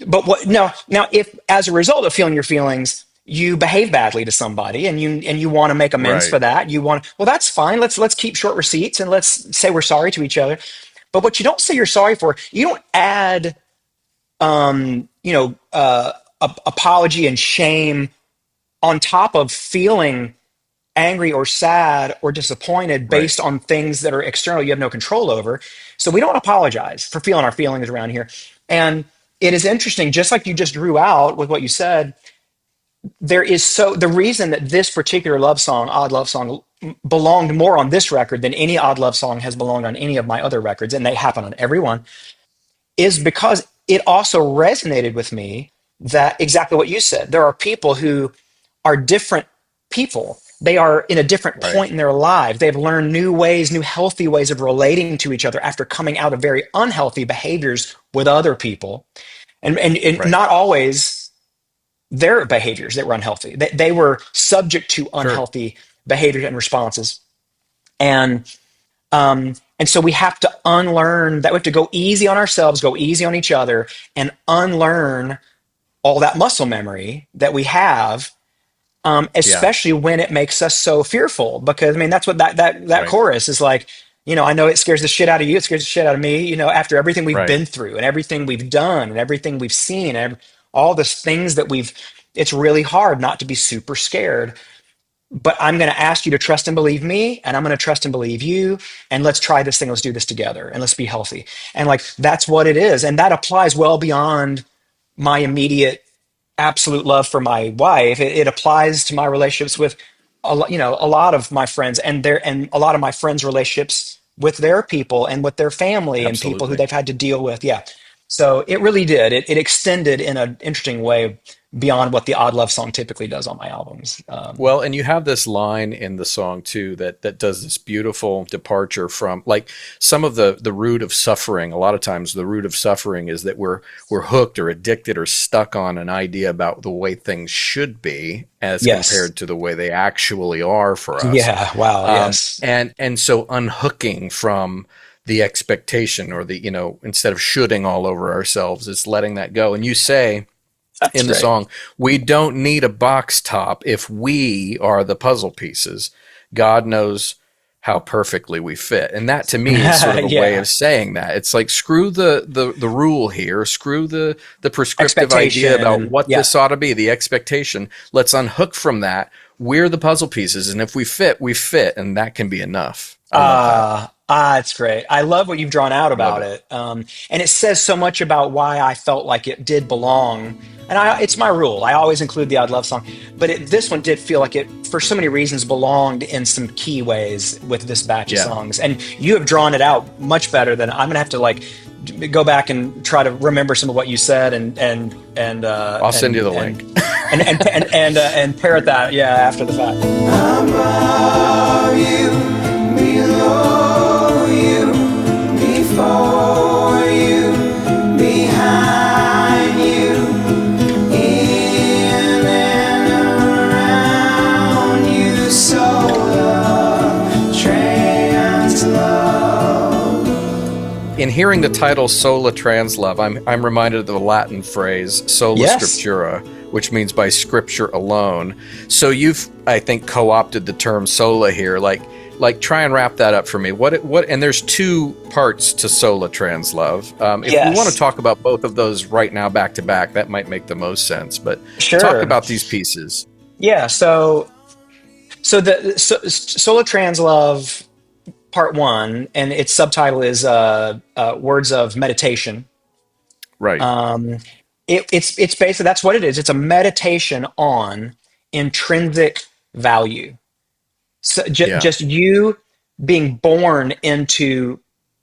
But now, if as a result of feeling your feelings, you behave badly to somebody and you want to make amends Right. for that, well, that's fine. Let's keep short receipts and let's say we're sorry to each other. But what you don't say you're sorry for, you don't add apology and shame on top of feeling angry or sad or disappointed Right. based on things that are external you have no control over. So we don't apologize for feeling our feelings around here. And it is interesting, just like you just drew out with what you said, the reason that this particular love song, Odd Love Song, belonged more on this record than any Odd Love Song has belonged on any of my other records, and they happen on every one, is because it also resonated with me that exactly what you said. There are people who are different people. They are in a different Right. point in their lives. They've learned new ways, new healthy ways of relating to each other after coming out of very unhealthy behaviors with other people. And Right. not always their behaviors that were unhealthy. They were subject to Sure. unhealthy behaviors and responses. And so we have to unlearn that. We have to go easy on ourselves, go easy on each other, and unlearn all that muscle memory that we have, Yeah. especially when it makes us so fearful. Because I mean, that's what that Right. chorus is like. I know it scares the shit out of you. It scares the shit out of me. After everything we've Right. been through and everything we've done and everything we've seen, and all the things that we've. It's really hard not to be super scared. but I'm going to ask you to trust and believe me, and I'm going to trust and believe you, and let's try this thing. Let's do this together, and let's be healthy. And like that's what it is, and that applies well beyond my immediate absolute love for my wife. It applies to my relationships with a lot of my friends and a lot of my friends' relationships with their people and with their family and people who Absolutely. they've had to deal with. Yeah. So it really did. It extended in an interesting way beyond what the odd love song typically does on my albums. Well, and you have this line in the song too that does this beautiful departure from like some of the root of suffering. A lot of times the root of suffering is that we're hooked or addicted or stuck on an idea about the way things should be as Yes. compared to the way they actually are for us. Yeah. Wow. Yes. And so unhooking from the expectation or the, instead of shoulding all over ourselves, it's letting that go. And you say That's in the great. song, we don't need a box top if we are the puzzle pieces. God knows how perfectly we fit. And that to me is sort of a way Yeah. of saying that. It's like screw the rule here, screw the prescriptive idea Expectation about and what yeah. this ought to be, the expectation. Let's unhook from that. We're the puzzle pieces, and if we fit, we fit, and that can be enough. I love that. It's great. I love what you've drawn out Love about it. it. And it says so much about why I felt like it did belong. And it's my rule. I always include the odd love song, but this one did feel like it, for so many reasons, belonged in some key ways with this batch of Yeah. songs. And you have drawn it out much better than I'm gonna have to like go back and try to remember some of what you said I'll send you the link. and parrot that, yeah, after the fact. Above you, below you, before you, behind you, in and around you, Sola Translove. In hearing the title Sola Translove, I'm reminded of the Latin phrase sola Yes. scriptura, which means by scripture alone. So you've, I think, co-opted the term sola here. Like try and wrap that up for me. What? And there's two parts to Sola Translove. If we want to Yes. talk about both of those right now, back to back, that might make the most sense. But talk Sure. about these pieces. Yeah. Sola Translove Part One, and its subtitle is Words of Meditation. Right. It's basically that's what it is. It's a meditation on intrinsic value. So Yeah. just you being born into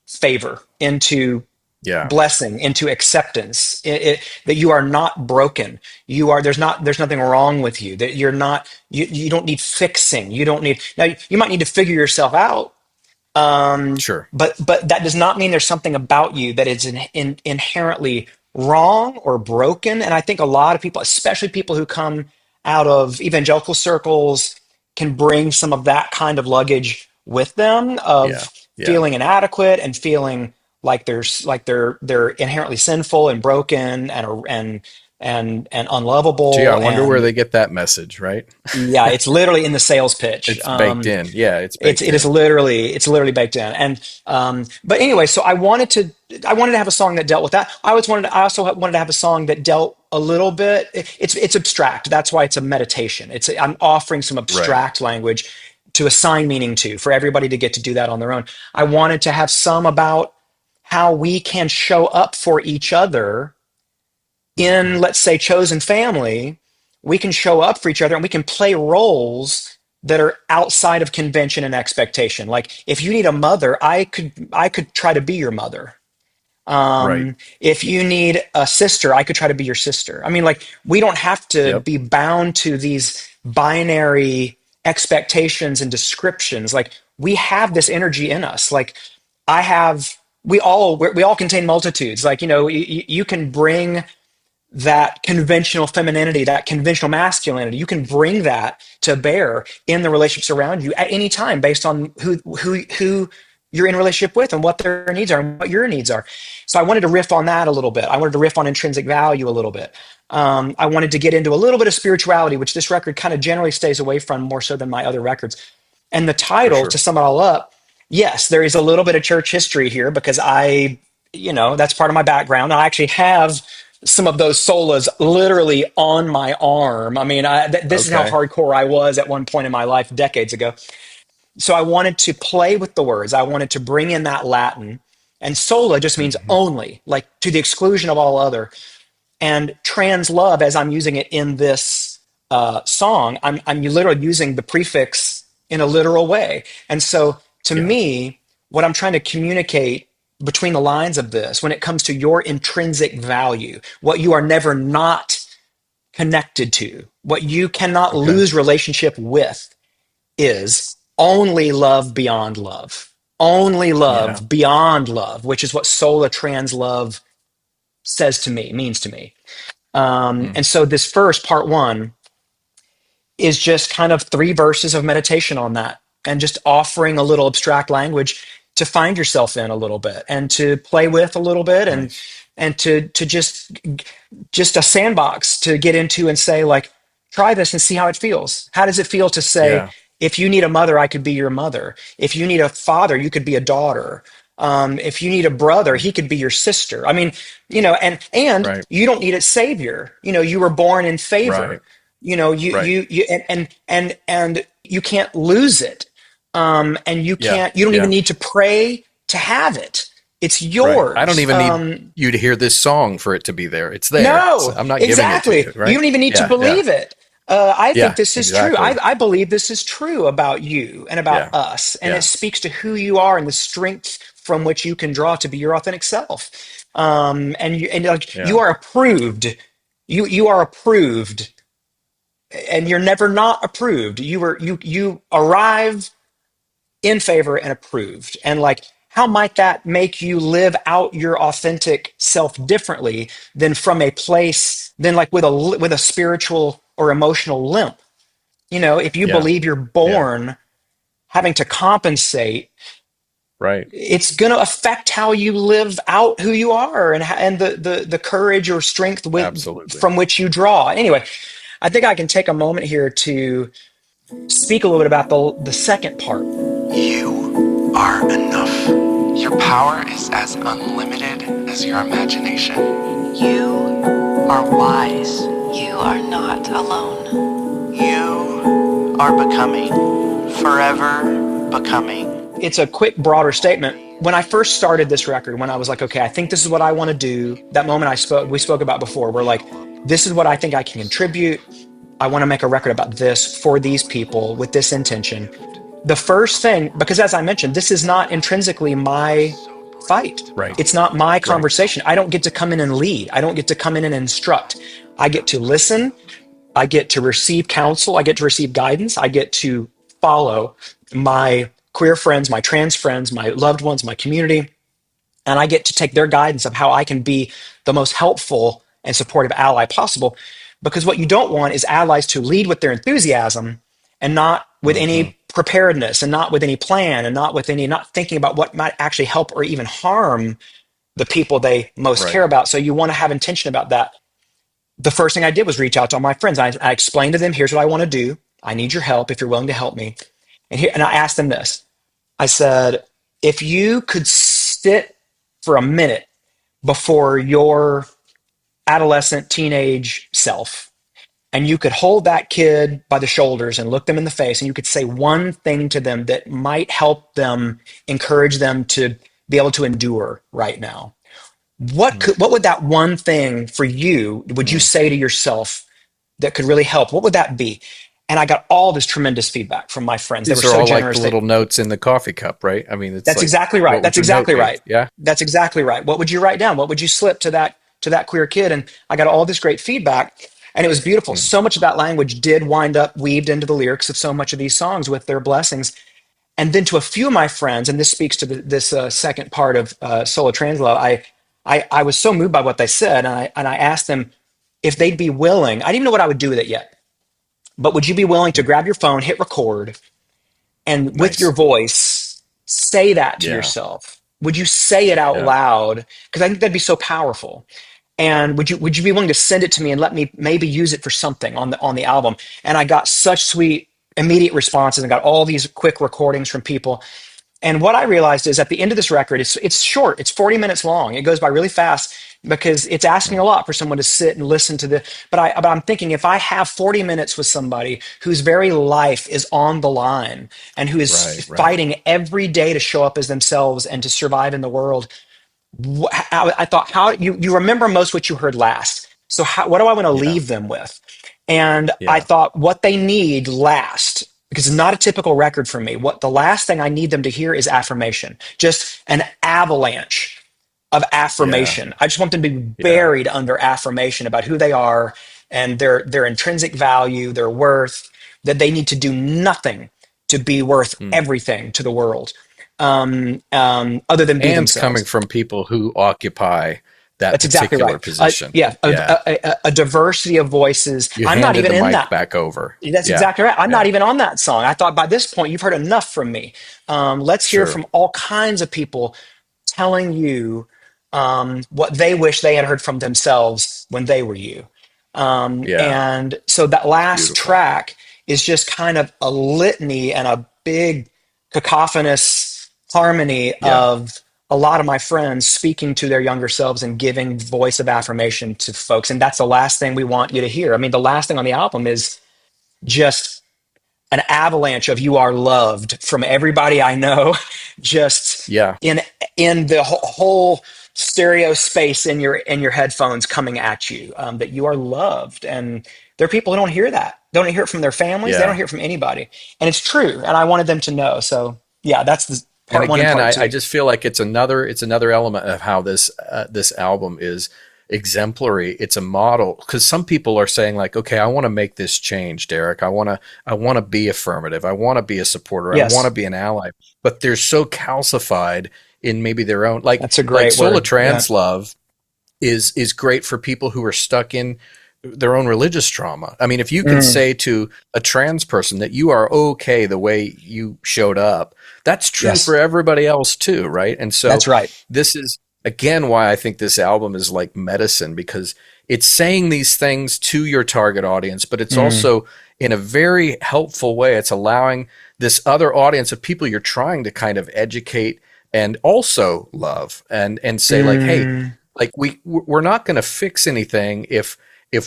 favor, into Yeah. blessing, into acceptance, that you are not broken. You are there's nothing wrong with you. That you're not you don't need fixing. You don't need now. You might need to figure yourself out, Sure. but that does not mean there's something about you that is inherently wrong or broken. And I think a lot of people, especially people who come out of evangelical circles, can bring some of that kind of luggage with them Yeah. of Yeah. feeling inadequate and feeling like they're inherently sinful and broken and Gee, unlovable. I wonder where And they get that message. Right. yeah, it's literally in the sales pitch. It's baked in. Yeah, it's It's baked it is in. literally it's literally baked in. And but anyway, so I wanted to have a song that dealt with that. I also wanted to have a song that dealt a little bit. It's abstract. That's why it's a meditation. I'm offering some Right. abstract language to assign meaning to for everybody to get to do that on their own. I wanted to have some about how we can show up for each other in, let's say, chosen family. We can show up for each other and we can play roles that are outside of convention and expectation. Like if you need a mother, I could try to be your mother. Right. If you need a sister, I could try to be your sister. I mean, like we don't have to Yep. be bound to these binary expectations and descriptions. Like we have this energy in us. Like I have, we all contain multitudes. Like, you can bring that conventional femininity, that conventional masculinity. You can bring that to bear in the relationships around you at any time based on who you're in a relationship with and what their needs are and what your needs are. So I wanted to riff on that a little bit. I wanted to riff on intrinsic value a little bit. I wanted to get into a little bit of spirituality, which this record kind of generally stays away from more so than my other records. And the For title, to sure. sum it all up, yes, there is a little bit of church history here because that's part of my background. I actually have some of those solas literally on my arm. I mean, this is how Okay. hardcore I was at one point in my life decades ago. So I wanted to play with the words. I wanted to bring in that Latin. And sola just means Hmm. only, like to the exclusion of all other. And trans love, as I'm using it in this song, I'm literally using the prefix in a literal way. And so to Yeah. me, what I'm trying to communicate between the lines of this, when it comes to your intrinsic value, what you are never not connected to, what you cannot Okay. lose relationship with, is only love beyond love. Only Yeah. love beyond love, which is what Sola Translove says to me, means to me. Mm. And so this first part one is just kind of 3 verses of meditation on that and just offering a little abstract language to find yourself in a little bit and to play with a little bit Nice. and to just a sandbox to get into and say like try this and see how it feels. How does it feel to say Yeah. if you need a mother I could be your mother, if you need a father you could be a daughter, if you need a brother Mm. he could be your sister. I mean, and Right. you don't need a savior. You were born in Right. favor. You Right. you and you can't lose it. And Yeah. you don't even Yeah. need to pray to have it. It's Right. I don't yours. even need you to hear this song for it to be there. It's there. No, I'm not giving it to exactly. you, You right? don't even need to Yeah. Yeah. believe it. I think Yeah. this is true. Exactly. I believe this is true about you and about Yeah. us. And it Yeah. speaks to who you are and the strength from which you can draw to be your authentic self. And like Yeah. you are approved. You are approved, and you're never not approved. You arrive in favor and approved. And like, how might that make you live out your authentic self differently than from a place, than like with a spiritual or emotional limp? If you Yeah. believe you're Yeah. born having to compensate, Right. it's going to affect how you live out who you are and the courage or strength Absolutely. from which you draw. Anyway, I think I can take a moment here to speak a little bit about the second part. You are enough. Your power is as unlimited as your imagination. You are wise. You are not alone. You are becoming. Forever becoming. It's a quick, broader statement. When I first started this record, when I was like, okay, I think this is what I want to do, that moment we spoke about before, we're like, this is what I think I can contribute. I want to make a record about this for these people with this intention. The first thing, because as I mentioned, this is not intrinsically my fight. Right. It's not my Right. conversation. I don't get to come in and lead. I don't get to come in and instruct. I get to listen. I get to receive counsel. I get to receive guidance. I get to follow my queer friends, my trans friends, my loved ones, my community, and I get to take their guidance of how I can be the most helpful and supportive ally possible. Because what you don't want is allies to lead with their enthusiasm and not with Hmm. any preparedness and not with any plan and not thinking about what might actually help or even harm the people they most Right. care about. So you want to have intention about that. The first thing I did was reach out to all my friends. I explained to them, here's what I want to do. I need your help if you're willing to help me. And I asked them this. I said, if you could sit for a minute before your adolescent teenage self and you could hold that kid by the shoulders and look them in the face and you could say one thing to them that might help them, encourage them to be able to endure right now, what would that one thing for you would you Mm. say to yourself that could really help? What would that be? And I got all this tremendous feedback from my friends. They were These are so all like the generous. little notes in the coffee cup, right? I mean, it's That's like, exactly what right. would That's your note exactly be? right. Yeah. That's exactly right. What would you write down? What would you slip to that queer kid? And I got all this great feedback, and it was beautiful. Mm. So much of that language did wind up weaved into the lyrics of so much of these songs with their blessings. And then to a few of my friends, and this speaks to this second part of Sola Translove, I was so moved by what they said, and I asked them if they'd be willing. I didn't even know what I would do with it yet, but would you be willing to Mm. grab your phone, hit record, and with your Nice. voice say that to Yeah. yourself? Would you say it out Yeah. loud? Because I think that'd be so powerful. And would you be willing to send it to me and let me maybe use it for something on the album? And I got such sweet immediate responses and got all these quick recordings from people. And what I realized is at the end of this record, it's short. It's 40 minutes long. It goes by really fast. because it's asking a Mm. lot for someone to sit and listen to the. But I'm thinking, if I have 40 minutes with somebody whose very life is on the line and who is Right, right. fighting every day to show up as themselves and to survive in the world, I thought, how you remember most what you heard last. So what do I want to Yeah, leave them with? And I yeah. thought what they need last, because it's not a typical record for me. What the last thing I need them to hear is affirmation, just an avalanche of Yeah, affirmation. I just want them to be yeah. buried under affirmation about who they are and their intrinsic value, their worth, that they need to do nothing to be worth Mm. everything to the world, other than be And coming themselves. from people who occupy that That's exactly particular right. position. Yeah, Yeah. a diversity of voices. You I'm not handed even the in mic that. back over. That's Yeah, exactly right. I'm yeah. not even on that song. I thought by this point you've heard enough from me. Let's hear True. from all kinds of people telling you what they wish they had heard from themselves when they were you. Yeah, And so that last beautiful. track is just kind of a litany and a big cacophonous harmony Yeah. of a lot of my friends speaking to their younger selves and giving voice of affirmation to folks. And that's the last thing we want you to hear. I mean, the last thing on the album is just an avalanche of "You Are Loved" from everybody I know, just Yeah. in the whole stereo space in your headphones coming at you, that you are loved. And there are people who don't hear that. They don't hear it from their families. They don't Yeah. hear it from anybody, and it's true. And I wanted them to know. So yeah, that's the And part one and again, part I two. just feel like it's another element of how this album is exemplary. It's a model because some people are saying like, okay, I want to make this change, Derek. I want to be affirmative. I want to be a supporter. I want to Yes, be an ally. But they're so calcified in maybe their own that's a like great Sola word. Yeah. Translove is great for people who are stuck in their own religious trauma. I mean, if you can Mm, say to a trans person that you are okay the way you showed up, that's true for yes, everybody else too, right? And so that's right. this is again why I think this album is like medicine because it's saying these things to your target audience, but it's Mm, also in a very helpful way. It's allowing this other audience of people you're trying to kind of educate and also love and say like, hey, mm, like we're not going to fix anything if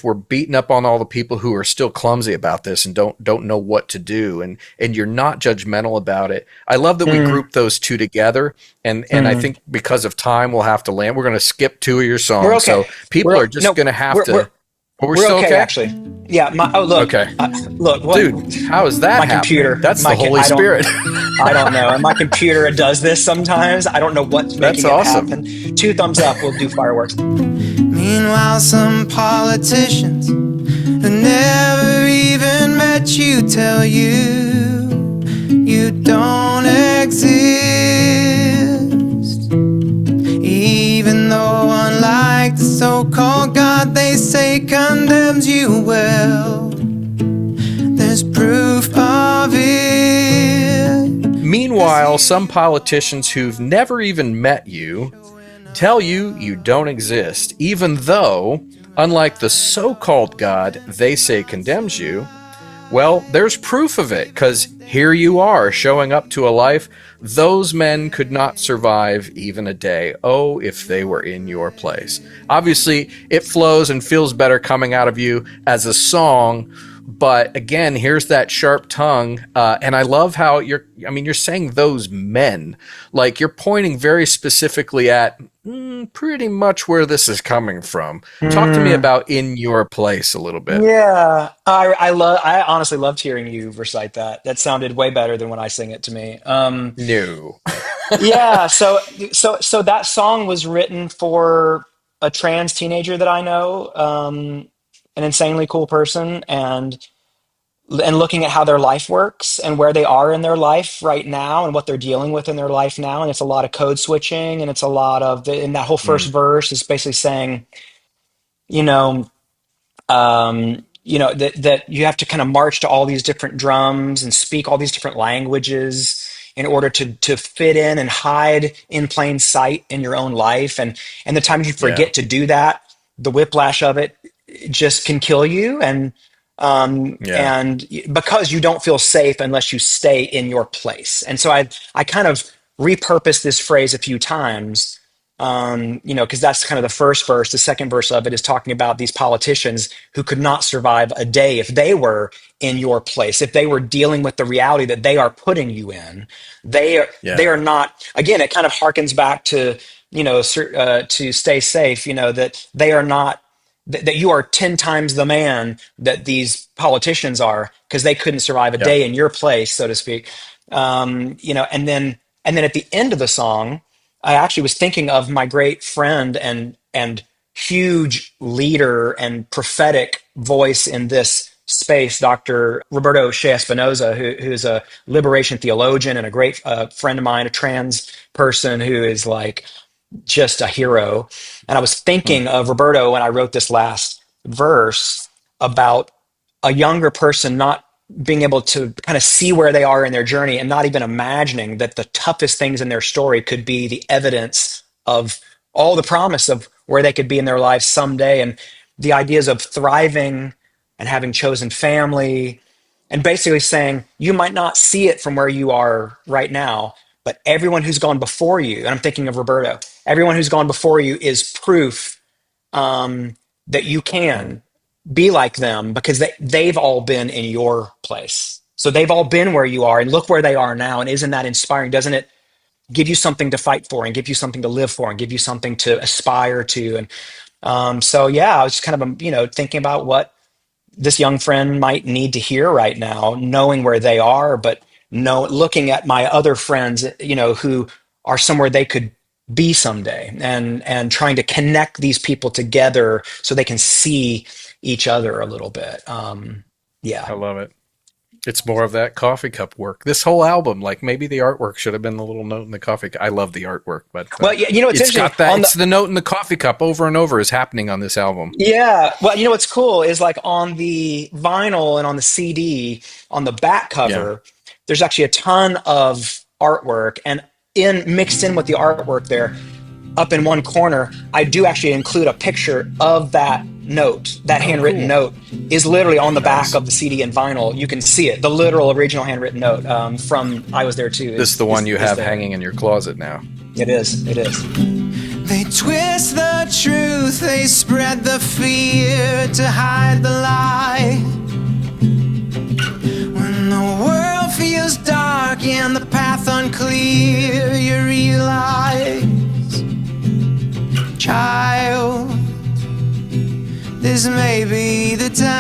we're beating up on all the people who are still clumsy about this and don't know what to do and you're not judgmental about it. I love that we mm, group those two together and I mm. think because of time we'll have to land. We're going to skip two of your We're songs. okay. So people are just No, going to have we're to but we're we're still okay okay? actually. Yeah. Okay. Look what Dude, how is that my happening? computer. That's the Holy I don't. Spirit. I don't know. And my computer does this sometimes. I don't know what's That's making it awesome. happen. Two thumbs up. We'll do fireworks. Meanwhile, some politicians who never even met you tell you you don't exist. Even though, unlike the so-called God they say condemns you, well, there's proof of it. Meanwhile, some politicians who've never even met you tell you you don't exist, even though, unlike the so called God they say condemns you, well, there's proof of it, because here you are showing up to a life those men could not survive even a day. Oh, if they were in your place. Obviously, it flows and feels better coming out of you as a song. But again, here's that sharp tongue, and I love how you're saying those men, like you're pointing very specifically at pretty much where this is coming from. Talk to me Mm, about "In Your Place" a little bit. yeah. I honestly loved hearing you recite that. That sounded way better than when I sing it to me. No. Yeah. So that song was written for a trans teenager that I know, an insanely cool person, and looking at how their life works and where they are in their life right now and what they're dealing with in their life now. And it's a lot of code switching, and it's a lot of in that whole first Mm, verse is basically saying, you know, that you have to kind of march to all these different drums and speak all these different languages in order to fit in and hide in plain sight in your own life. And the times you yeah. forget to do that, the whiplash of it just can kill you. Yeah. And because you don't feel safe unless you stay in your place. And so I kind of repurposed this phrase a few times Because that's kind of the first verse. The second verse of it is talking about these politicians who could not survive a day if they were in your place, if they were dealing with the reality that they are putting you in. They are Yeah. not. Again, it kind of harkens back to to stay safe. That they are not. That you are 10 times the man that these politicians are because they couldn't survive a Yeah. day in your place, so to speak. And then at the end of the song, I actually was thinking of my great friend and huge leader and prophetic voice in this space, Dr. Roberto Shea Espinoza, who's a liberation theologian and a great friend of mine, a trans person who is like just a hero. And I was Hmm. thinking of Roberto when I wrote this last verse about a younger person not being able to kind of see where they are in their journey and not even imagining that the toughest things in their story could be the evidence of all the promise of where they could be in their lives someday, and the ideas of thriving and having chosen family, and basically saying you might not see it from where you are right now, but everyone who's gone before you, and I'm thinking of Roberto, everyone who's gone before you is proof that you Hmm. can be like them because they've all been in your place. So they've all been where you are and look where they are now. And isn't that inspiring? Doesn't it give you something to fight for and give you something to live for and give you something to aspire to? And so, yeah, I was just kind of, thinking about what this young friend might need to hear right now, knowing where they are, but looking at my other friends, who are somewhere they could be someday, and trying to connect these people together so they can see each other a little bit. Yeah. I love it. It's more of that coffee cup work. This whole album, like maybe the artwork should have been the little note in the coffee cup. I love the artwork, but Well, yeah, it's it's interesting got that. on the. It's the note in the coffee cup over and over is happening on this album. Yeah, well, what's cool is like on the vinyl and on the CD, on the back Yeah. cover, there's actually a ton of artwork, and in mixed in with the artwork there, up in one corner, I do actually include a picture of that note. That Oh, handwritten cool. note is literally on the back Nice. of the CD and vinyl. You can see it. The literal original handwritten note from I Was There Too This is the one you is have there. hanging in your closet now. It is. It is. They twist the truth, they spread the fear to hide the lie. When the world feels dark and the path unclear, you realize, child, this may be the time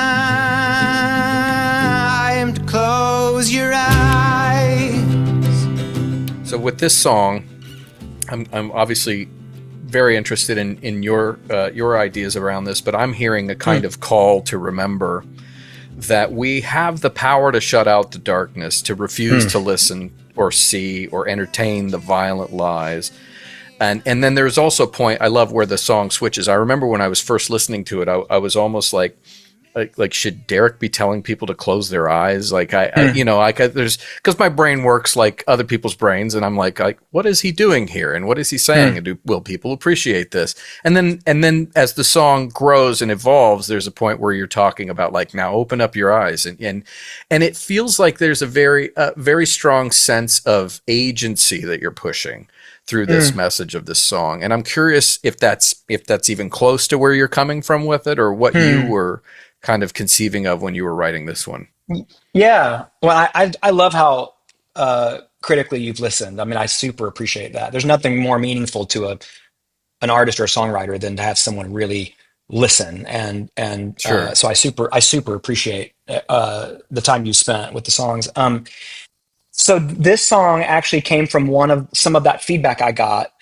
to close your eyes. So with this song, I'm obviously very interested in your ideas around this, but I'm hearing a kind of call to remember that we have the power to shut out the darkness, to refuse to listen or see or entertain the violent lies. And then there's also a point, I love where the song switches. I remember when I was first listening to it, I was almost like should Derek be telling people to close their eyes? Like there's because my brain works like other people's brains, and I'm like what is he doing here, and what is he saying, and will people appreciate this? And then as the song grows and evolves, there's a point where you're talking about like now open up your eyes, and it feels like there's a very strong sense of agency that you're pushing through this message of this song. And I'm curious if that's even close to where you're coming from with it, or what you were kind of conceiving of when you were writing this one. Yeah. Well, I love how critically you've listened. I mean, I super appreciate that. There's nothing more meaningful to an artist or a songwriter than to have someone really listen, and Sure. so I super appreciate the time you spent with the songs. So this song actually came from some of that feedback I got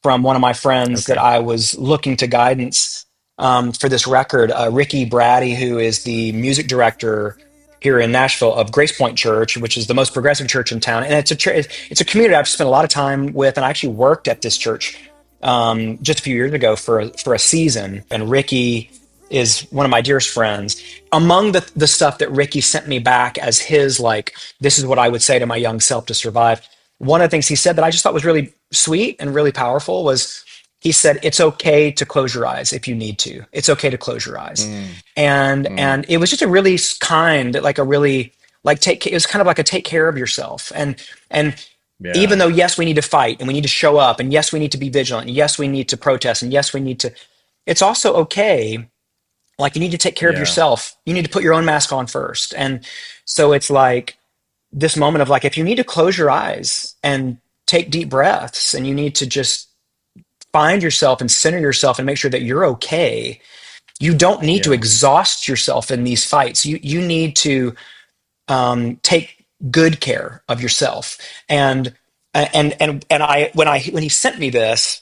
from one of my friends that Okay. I was looking to guidance for this record, Ricky Brady, who is the music director here in Nashville of Grace Point Church, which is the most progressive church in town, and it's a community I've spent a lot of time with, and I actually worked at this church just a few years ago for a season. And Ricky is one of my dearest friends. Among the stuff that Ricky sent me back as his, like, this is what I would say to my young self to survive. One of the things he said that I just thought was really sweet and really powerful was he said, it's okay to close your eyes if you need to. It's okay to close your eyes. Mm, And it was just a really kind, like a really, like it was kind of like a take care of yourself. And Yeah. Even though, yes, we need to fight and we need to show up, and yes, we need to be vigilant, and yes, we need to protest, and yes, we need to, it's also okay. Like, you need to take care of Yeah. yourself. You need to put your own mask on first. And so it's like this moment of like, if you need to close your eyes and take deep breaths, and you need to just find yourself and center yourself and make sure that you're okay, you don't need to Yeah. exhaust yourself in these fights. You need to take good care of yourself. And I when he sent me this,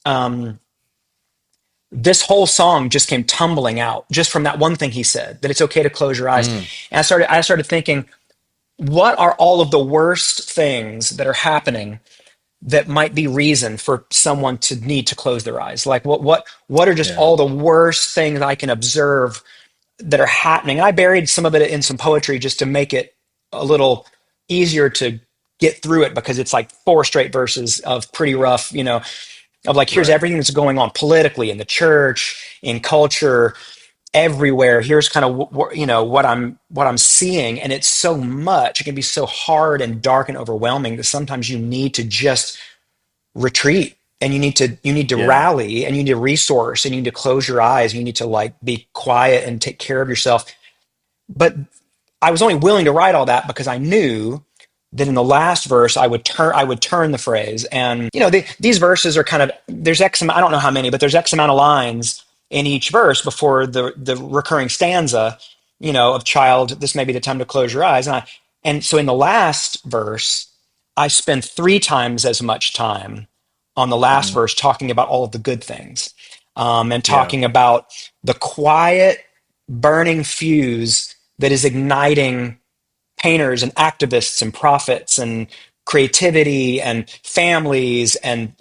um, this whole song just came tumbling out just from that one thing he said, that it's okay to close your eyes. Mm. And I started thinking, what are all of the worst things that are happening that might be reason for someone to need to close their eyes? Like, what are just Yeah. all the worst things I can observe that are happening? And I buried some of it in some poetry just to make it a little easier to get through it, because it's like four straight verses of pretty rough, of like, here's Right. everything that's going on politically, in the church, in culture, everywhere. Here's kind of what I'm seeing, and it's so much. It can be so hard and dark and overwhelming that sometimes you need to just retreat, and you need to Yeah. rally, and you need to resource, and you need to close your eyes, and you need to like be quiet and take care of yourself. But I was only willing to write all that because I knew that in the last verse I would turn the phrase. And these verses are kind of, there's X amount, I don't know how many, but there's X amount of lines in each verse before the recurring stanza, of child, this may be the time to close your eyes. And so in the last verse, I spend three times as much time on the last Mm. verse talking about all of the good things, and Yeah. talking about the quiet burning fuse that is igniting painters and activists and prophets and creativity and families and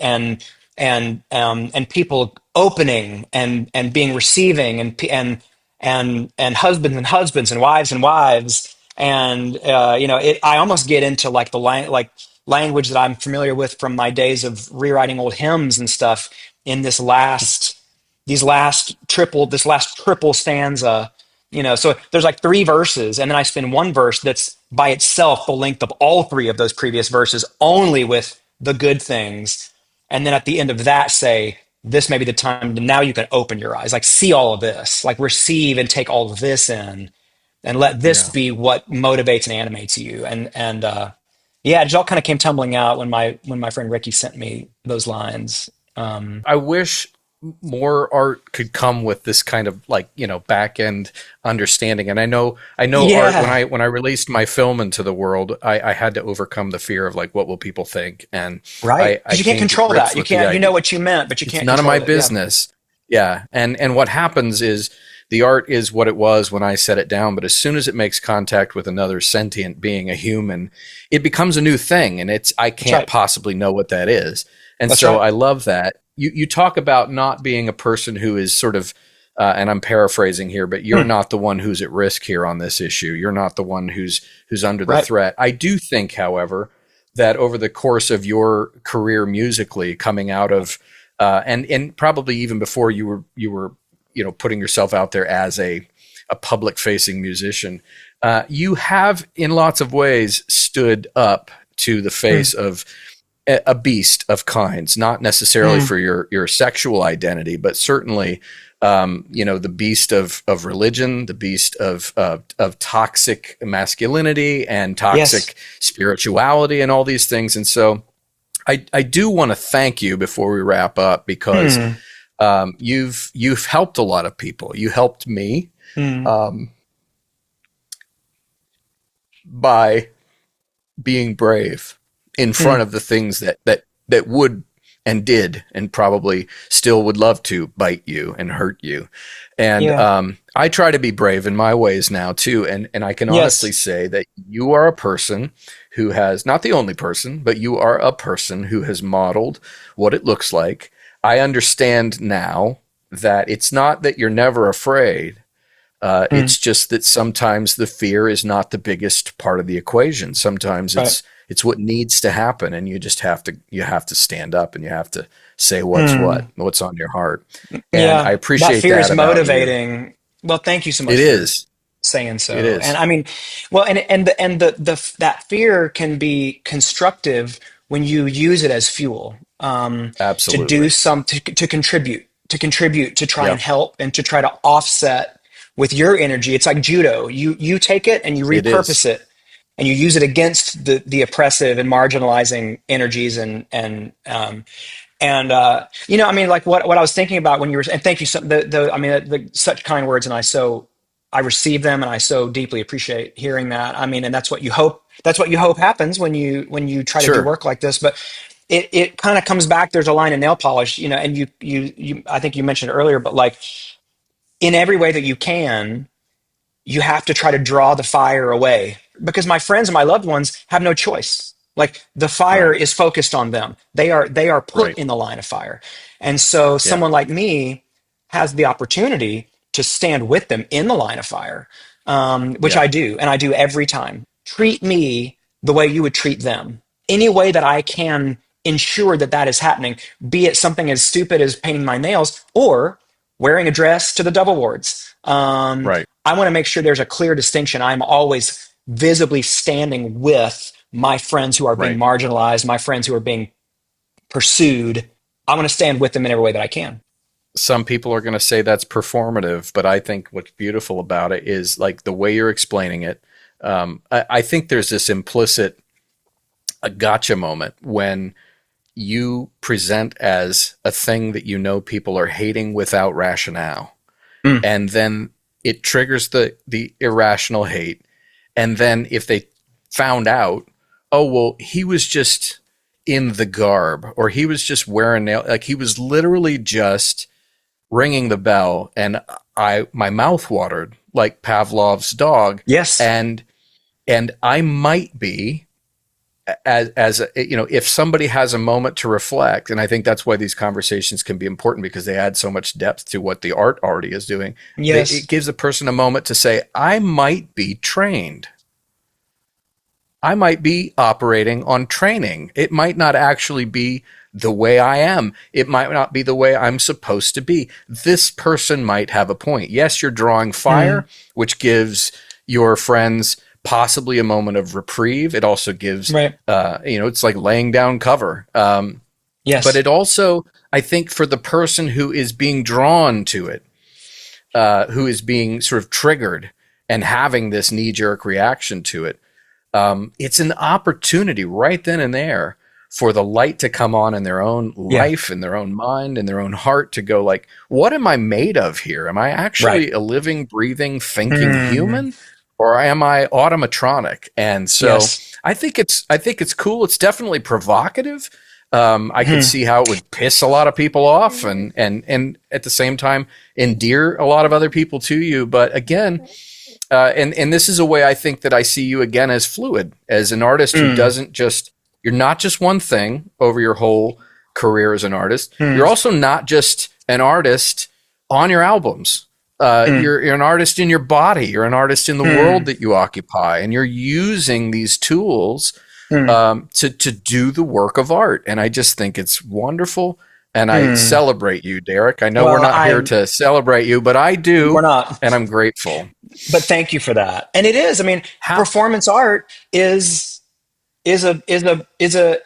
people opening and being receiving, and husbands and wives. And I almost get into like like language that I'm familiar with from my days of rewriting old hymns and stuff in this last triple stanza. So there's like three verses, and then I spend one verse that's by itself the length of all three of those previous verses, only with the good things. And then at the end of that, say, this may be the time to, now you can open your eyes, like see all of this, like receive and take all of this in, and let this Yeah. be what motivates and animates you. Yeah, it just all kind of came tumbling out when my friend Ricky sent me those lines. I wish more art could come with this kind of like, back end understanding. And I know art, when Yeah, I released my film into the world, I had to overcome the fear of like, what will people think? And right. I Because you can't came to control grips that. You with the can't. You know idea. what you meant, but you It's can't none of my control it. Yeah. business. Yeah. And what happens is the art is what it was when I set it down. But as soon as it makes contact with another sentient being, a human, it becomes a new thing. And I That's can't right. possibly know what that is. And That's so right. I love that. You talk about not being a person who is sort of, and I'm paraphrasing here, but you're Hmm. not the one who's at risk here on this issue. You're not the one who's under the Right. threat. I do think, however, that over the course of your career musically, coming out of and probably even before you were putting yourself out there as a public facing musician, you have in lots of ways stood up to the Hmm. face of a beast of kinds, not necessarily Hmm. for your sexual identity, but certainly, the beast of religion, the beast of toxic masculinity and Yes. toxic spirituality, and all these things. And so, I do want to thank you before we wrap up, because Hmm. you've helped a lot of people. You helped me Hmm. um, by being brave in Hmm. front of the things that would and did and probably still would love to bite you and hurt you. And Yeah. I try to be brave in my ways now too. And I can honestly Yes. say that you are a person who has, not the only person, but you are a person who has modeled what it looks like. I understand now that it's not that you're never afraid. Hmm. It's just that sometimes the fear is not the biggest part of the equation. Sometimes Right. it's what needs to happen, and you have to stand up, and you have to say Hmm. what's on your heart. And I Yeah. That appreciate fear is that about you. motivating. Well, thank you so It much for is. saying It so. And is. I mean, well, and that fear can be constructive when you use it as fuel, to do Absolutely. some to contribute, to try and Yep. help, and to try to offset with your energy. It's like judo. You take it and you It is. repurpose it, and you use it against the oppressive and marginalizing energies, I mean, like what I was thinking about when you were, and thank you so I mean, such kind words, and I receive them, and I so deeply appreciate hearing that. I mean, and that's what you hope. That's what you hope happens when you try to do Sure. work like this. But it kind of comes back. There's a line in nail polish, and you I think you mentioned it earlier, but like in every way that you can, you have to try to draw the fire away, because my friends and my loved ones have no choice. Like the fire Right. is focused on them. They are put Right. in the line of fire. And so Yeah. someone like me has the opportunity to stand with them in the line of fire, which Yeah. I do. And I do every time. Treat me the way you would treat them. Any way that I can ensure that that is happening, be it something as stupid as painting my nails or wearing a dress to the double wards. Right. I want to make sure there's a clear distinction. I'm always visibly standing with my friends who are being Right. marginalized, my friends who are being pursued. I want to stand with them in every way that I can. Some people are going to say that's performative, but I think what's beautiful about it is like the way you're explaining it. I think there's this implicit a gotcha moment when you present as a thing that you know people are hating without rationale, Mm. and then it triggers the irrational hate. And then if they found out, oh well, he was just in the garb, or he was just wearing nail, like he was literally just ringing the bell, and I my mouth watered like Pavlov's dog, Yes. and I might be as a, you know, if somebody has a moment to reflect, and I think that's why these conversations can be important because they add so much depth to what the art already is doing. It Yes. gives a person a moment to say, I might be trained. I might be operating on training. It might not actually be the way I am. It might not be the way I'm supposed to be. This person might have a point. Yes, you're drawing Mm. fire, which gives your friends possibly a moment of reprieve. It also gives, Right. it's like laying down cover. But Yes. it also, I think, for the person who is being drawn to it, who is being sort of triggered and having this knee jerk reaction to it, it's an opportunity right then and there for the light to come on in their own Yeah. life, in their own mind, in their own heart, to go like, what am I made of here? Am I Right. actually a living, breathing, thinking Mm. human, or am I automatronic? And so Yes. I think it's cool. It's definitely provocative. I could Mm. see how it would piss a lot of people off, and at the same time endear a lot of other people to you. But again, and this is a way I think that I see you again as fluid, as an artist who Mm. doesn't just, you're not just one thing over your whole career as an artist. Mm. You're also not just an artist on your albums. Mm. You're an artist in your body. You're an artist in the world Mm. that you occupy, and you're using these tools Mm. to do the work of art. And I just think it's wonderful. And I Mm. celebrate you, Derek. I know we're Well, not here to celebrate you, but I we're do, not. and I'm grateful. But thank you for that. And it is. I mean, How? performance art is an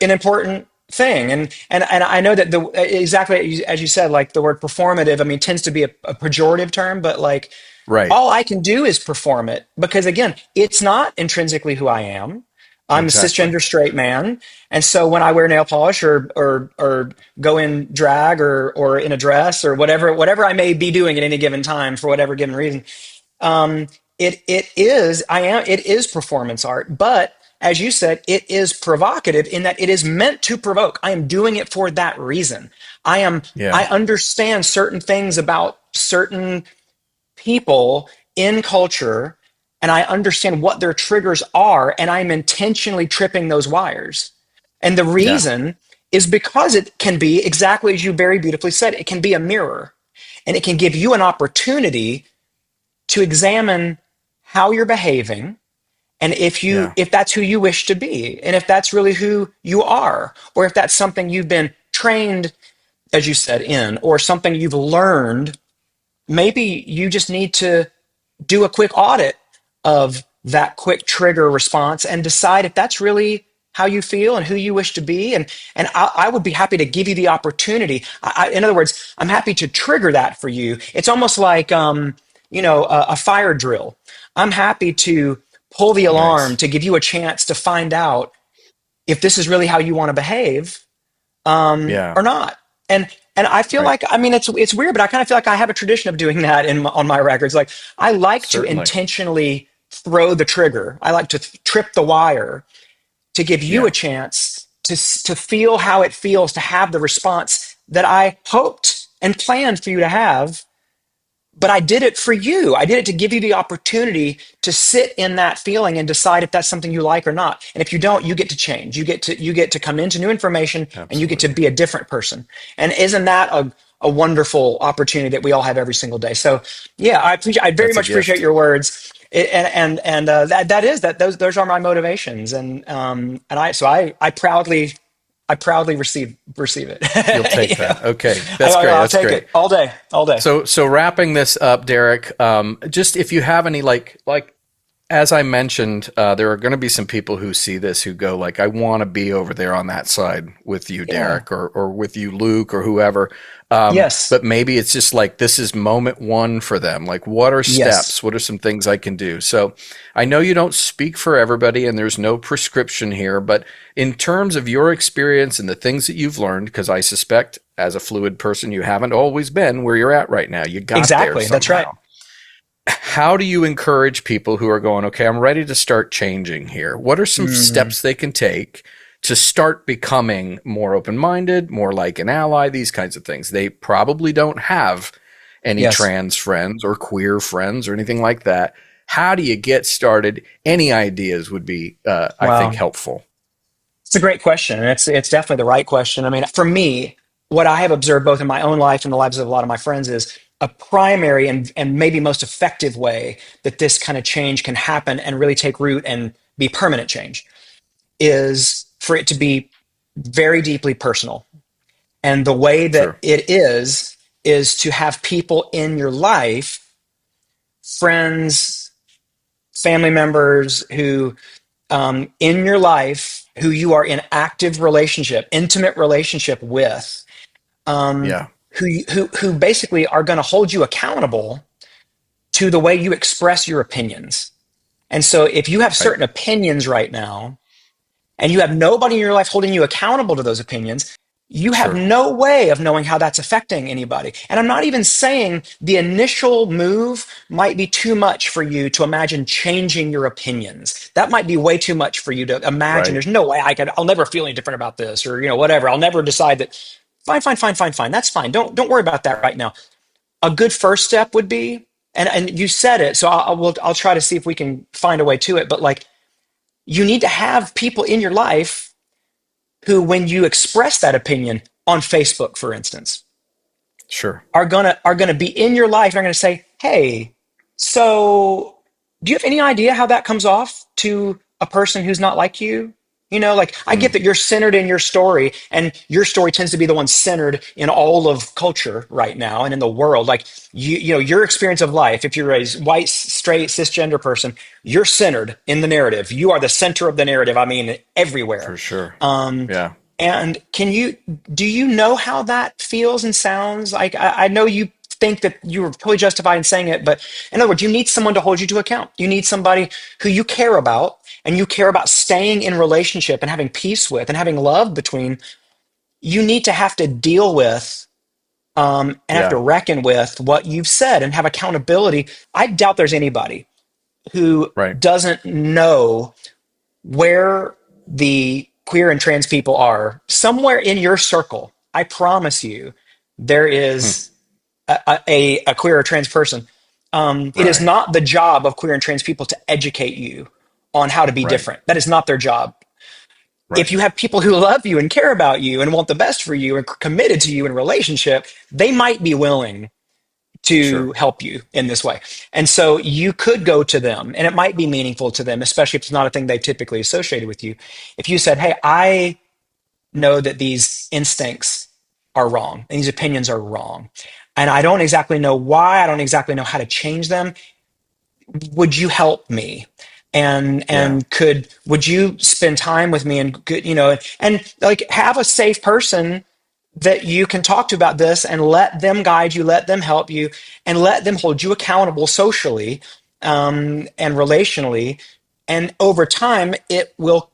important thing. And I know that the exactly as you said, like the word performative, I mean, tends to be a pejorative term, but like Right. all I can do is perform it, because again, it's not intrinsically who I am. I'm a Exactly. cisgender straight man, and so when I wear nail polish or go in drag or in a dress or whatever I may be doing at any given time for whatever given reason, um, it is performance art. But as you said, it is provocative in that it is meant to provoke. I am doing it for that reason. Yeah. I understand certain things about certain people in culture, and I understand what their triggers are, and I'm intentionally tripping those wires. And the Yeah. reason is because it can be exactly as you very beautifully said, it can be a mirror, and it can give you an opportunity to examine how you're behaving, and Yeah. if that's who you wish to be, and if that's really who you are, or if that's something you've been trained, as you said, in, or something you've learned. Maybe you just need to do a quick audit of that quick trigger response and decide if that's really how you feel and who you wish to be, and I would be happy to give you the opportunity. In other words, I'm happy to trigger that for you. It's almost like a fire drill. I'm happy to pull the alarm Nice. to give you a chance to find out if this is really how you want to behave, Yeah. or not. And I feel Right. like, I mean, it's weird, but I kind of feel like I have a tradition of doing that on my records. Like, I like to Certainly. intentionally throw the trigger. I like to trip the wire to give you a Yeah. chance to feel how it feels to have the response that I hoped and planned for you to have. But I did it for you. I did it to give you the opportunity to sit in that feeling and decide if that's something you like or not. And if you don't, you get to change. You get to come into new information, and you get to Absolutely. be a different person. And isn't that a wonderful opportunity that we all have every single day? So yeah, I very That's a much appreciate gift. your words. And those are my motivations. And I proudly receive it. You'll take You know? that. Okay. That's great. I'll That's take great. it all day, all day. So wrapping this up, Derek, just if you have any like as I mentioned, there are going to be some people who see this who go like, I want to be over there on that side with you, Yeah. Derek, or with you, Luke, or whoever. Yes. But maybe it's just like this is moment one for them. Like, what are Yes. steps? What are some things I can do? So I know you don't speak for everybody and there's no prescription here, but in terms of your experience and the things that you've learned, because I suspect as a fluid person, you haven't always been where you're at right now. You got there Exactly. That's right. somehow. How do you encourage people who are going, okay, I'm ready to start changing here? What are some Hmm. steps they can take to start becoming more open minded, more like an ally, these kinds of things? They probably don't have any Yes. trans friends or queer friends or anything like that. How do you get started? Any ideas would be, I think, Wow. helpful. It's a great question, and it's definitely the right question. I mean, for me, what I have observed both in my own life and the lives of a lot of my friends is a primary and maybe most effective way that this kind of change can happen and really take root and be permanent change is for it to be very deeply personal. And the way that Sure. it is to have people in your life, friends, family members who in your life who you are in active relationship, intimate relationship with, Yeah. who basically are going to hold you accountable to the way you express your opinions. And so, if you have Right. certain opinions right now, and you have nobody in your life holding you accountable to those opinions, you have Sure. no way of knowing how that's affecting anybody. And I'm not even saying the initial move might be too much for you to imagine changing your opinions. That might be way too much for you to imagine. Right. There's no way I'll never feel any different about this, or whatever. I'll never decide that. Fine, fine, fine, fine, fine. That's fine. Don't worry about that right now. A good first step would be, and you said it, so I'll try to see if we can find a way to it. But like, you need to have people in your life who, when you express that opinion on Facebook, for instance, Sure. are gonna be in your life and are gonna say, "Hey, so do you have any idea how that comes off to a person who's not like you?" Like, I get Mm, that you're centered in your story, and your story tends to be the one centered in all of culture right now and in the world. Like, your experience of life. If you're a white, straight, cisgender person, you're centered in the narrative. You are the center of the narrative. I mean, everywhere. for sure. Um, Yeah. and do you know how that feels and sounds? Like, I know you think that you were totally justified in saying it, but in other words, you need someone to hold you to account. You need somebody who you care about, and you care about staying in relationship and having peace with and having love between. You need to have to deal with, and have to Yeah. reckon with what you've said and have accountability. I doubt there's anybody who Right. doesn't know where the queer and trans people are. Somewhere in your circle, I promise you, there Hmm. is a queer or trans person. It is Right. not the job of queer and trans people to educate you on how to be Right. different. That is not their job. If Right. you have people who love you and care about you and want the best for you and committed to you in relationship, they might be willing to Sure. help you in this way. And so you could go to them, and it might be meaningful to them, especially if it's not a thing they typically associated with you. If you said, "Hey, I know that these instincts are wrong and these opinions are wrong, and I don't exactly know why, I don't exactly know how to change them. Would you help me?" and Yeah. would you spend time with me, and could, and like have a safe person that you can talk to about this, and let them guide you, let them help you, and let them hold you accountable socially, and relationally. And over time, it will,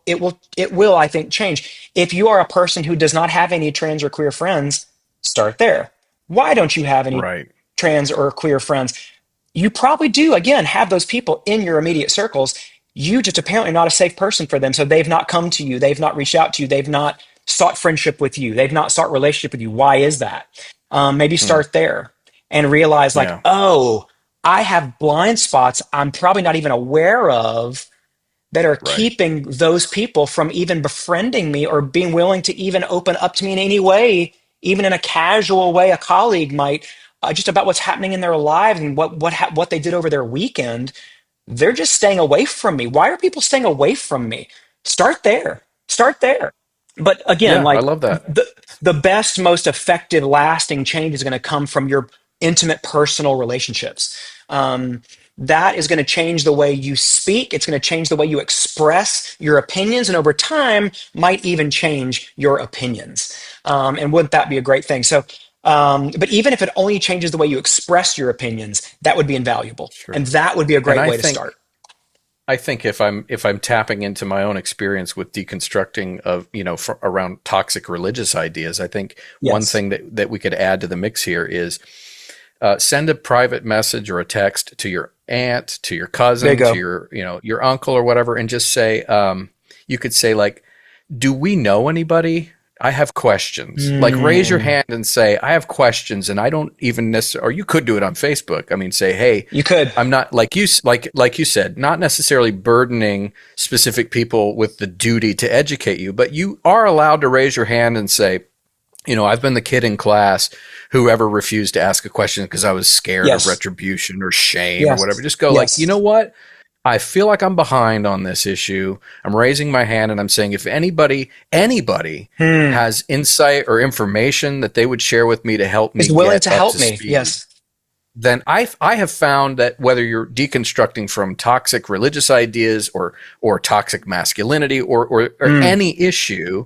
I think, change. If you are a person who does not have any trans or queer friends, start there. Why don't you have any Right. trans or queer friends? You probably do, again, have those people in your immediate circles. You just apparently not a safe person for them. So they've not come to you. They've not reached out to you. They've not sought friendship with you. They've not sought relationship with you. Why is that? Maybe Hmm. start there and realize, like, Yeah. oh, I have blind spots I'm probably not even aware of, that are Right. keeping those people from even befriending me or being willing to even open up to me in any way, even in a casual way. A colleague might, just about what's happening in their lives and what they did over their weekend. They're just staying away from me. Why are people staying away from me? Start there. Start there. But again, Yeah. I like, love that. the best, most effective, lasting change is going to come from your intimate, personal relationships. That is going to change the way you speak. It's going to change the way you express your opinions, and over time, might even change your opinions. And wouldn't that be a great thing? So, but even if it only changes the way you express your opinions, that would be invaluable, and Sure. that would be a And great way to start. I think if I'm tapping into my own experience with deconstructing of around toxic religious ideas, I think one Yes, thing that we could add to the mix here is send a private message or a text to your aunt, to your there you cousin, to go. your uncle or whatever, and just say, you could say like, do we know anybody? I have questions. Like raise your Mm, hand and say, I have questions, and I don't even necessarily. Or you could do it on Facebook. I mean, say, hey, you could. I'm not like you said, not necessarily burdening specific people with the duty to educate you, but you are allowed to raise your hand and say, I've been the kid in class who ever refused to ask a question because I was scared of Yes, retribution or shame or whatever. yes, Just go like, you know yes. what? I feel like I'm behind on this issue. I'm raising my hand and I'm saying if anybody Hmm. has insight or information that they would share with me to help me Is willing get to up help to me. speed, Yes. then I have found that whether you're deconstructing from toxic religious ideas or toxic masculinity or Mm, any issue,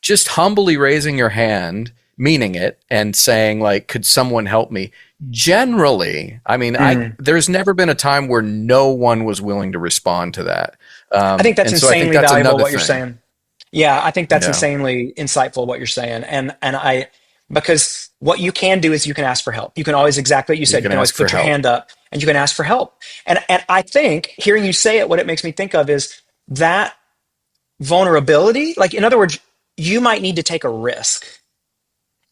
just humbly raising your hand, meaning it, and saying like, could someone help me? Generally, I mean, I mm. there's never been a time where no one was willing to respond to that, I think that's and so I think insanely that's valuable another what you're thing. saying. Yeah, I think that's Yeah, insanely insightful what you're saying. And because what you can do is you can ask for help. You can always, exactly what you you said, you can can always ask for put your help. hand up and you can ask for help. And I think hearing you say it, what it makes me think of is that vulnerability. Like, in other words, you might need to take a risk.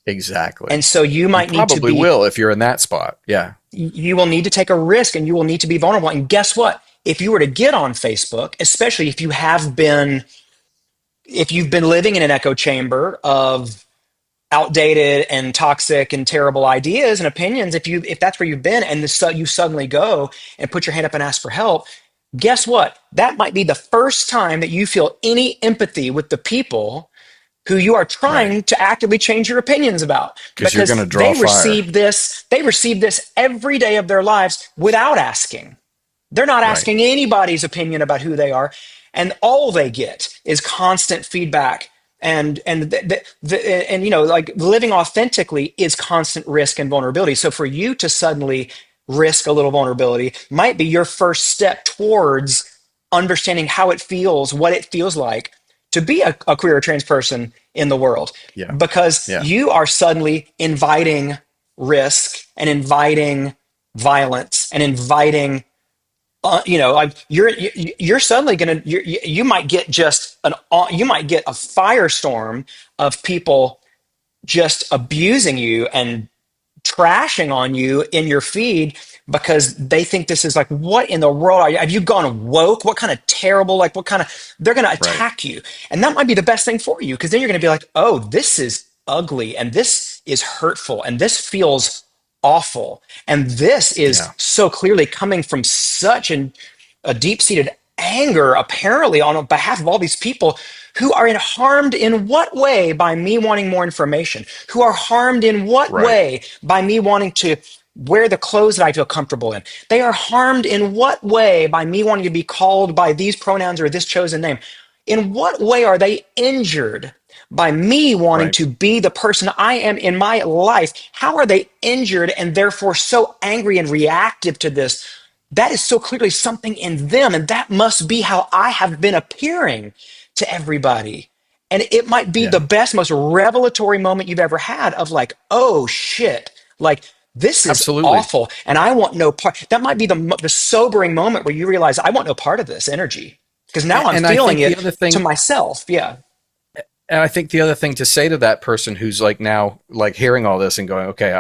And Exactly. so you You might need to probably be, will if you're in that spot. Yeah. you will need to take a risk, and you will need to be vulnerable. And guess what? If you were to get on Facebook, especially if you've been living in an echo chamber of outdated and toxic and terrible ideas and opinions, if that's where you've been, and you suddenly go and put your hand up and ask for help, guess what? That might be the first time that you feel any empathy with the people who you are Right. trying to actively change your opinions about, Because you're going to because draw fire. they receive this every day of their lives without asking. They're not Right. asking anybody's opinion about who they are, and all they get is constant feedback. And like, living authentically is constant risk and vulnerability. So for you to suddenly risk a little vulnerability might be your first step towards understanding how it feels, what it feels like to be a queer or trans person in the world, Yeah. because Yeah. you are suddenly inviting risk and inviting violence and inviting, like, you're suddenly gonna, you might get just you might get a firestorm of people just abusing you and trashing on you in your feed, because they think this is like, what in the world are you? Have you gone woke? What kind of terrible, like, what kind of, they're going to Right. attack you. And that might be the best thing for you, because then you're going to be like, oh, this is ugly, and this is hurtful, and this feels awful. And this is Yeah. so clearly coming from a deep seated anger, apparently, on behalf of all these people who are harmed in what way by me wanting more information, who are harmed in what Right. way by me wanting to wear the clothes that I feel comfortable in. They are harmed in what way by me wanting to be called by these pronouns or this chosen name? In what way are they injured by me wanting Right. to be the person I am in my life? How are they injured and therefore so angry and reactive to this? That is so clearly something in them, and that must be how I have been appearing to everybody. And it might be Yeah. the best, most revelatory moment you've ever had of like, oh shit, like this is Absolutely. awful, and I want no part. That might be the sobering moment where you realize I want no part of this energy because now I'm And I feeling think the it other to thing, myself. Yeah, and I think the other thing to say to that person who's like now like hearing all this and going, okay,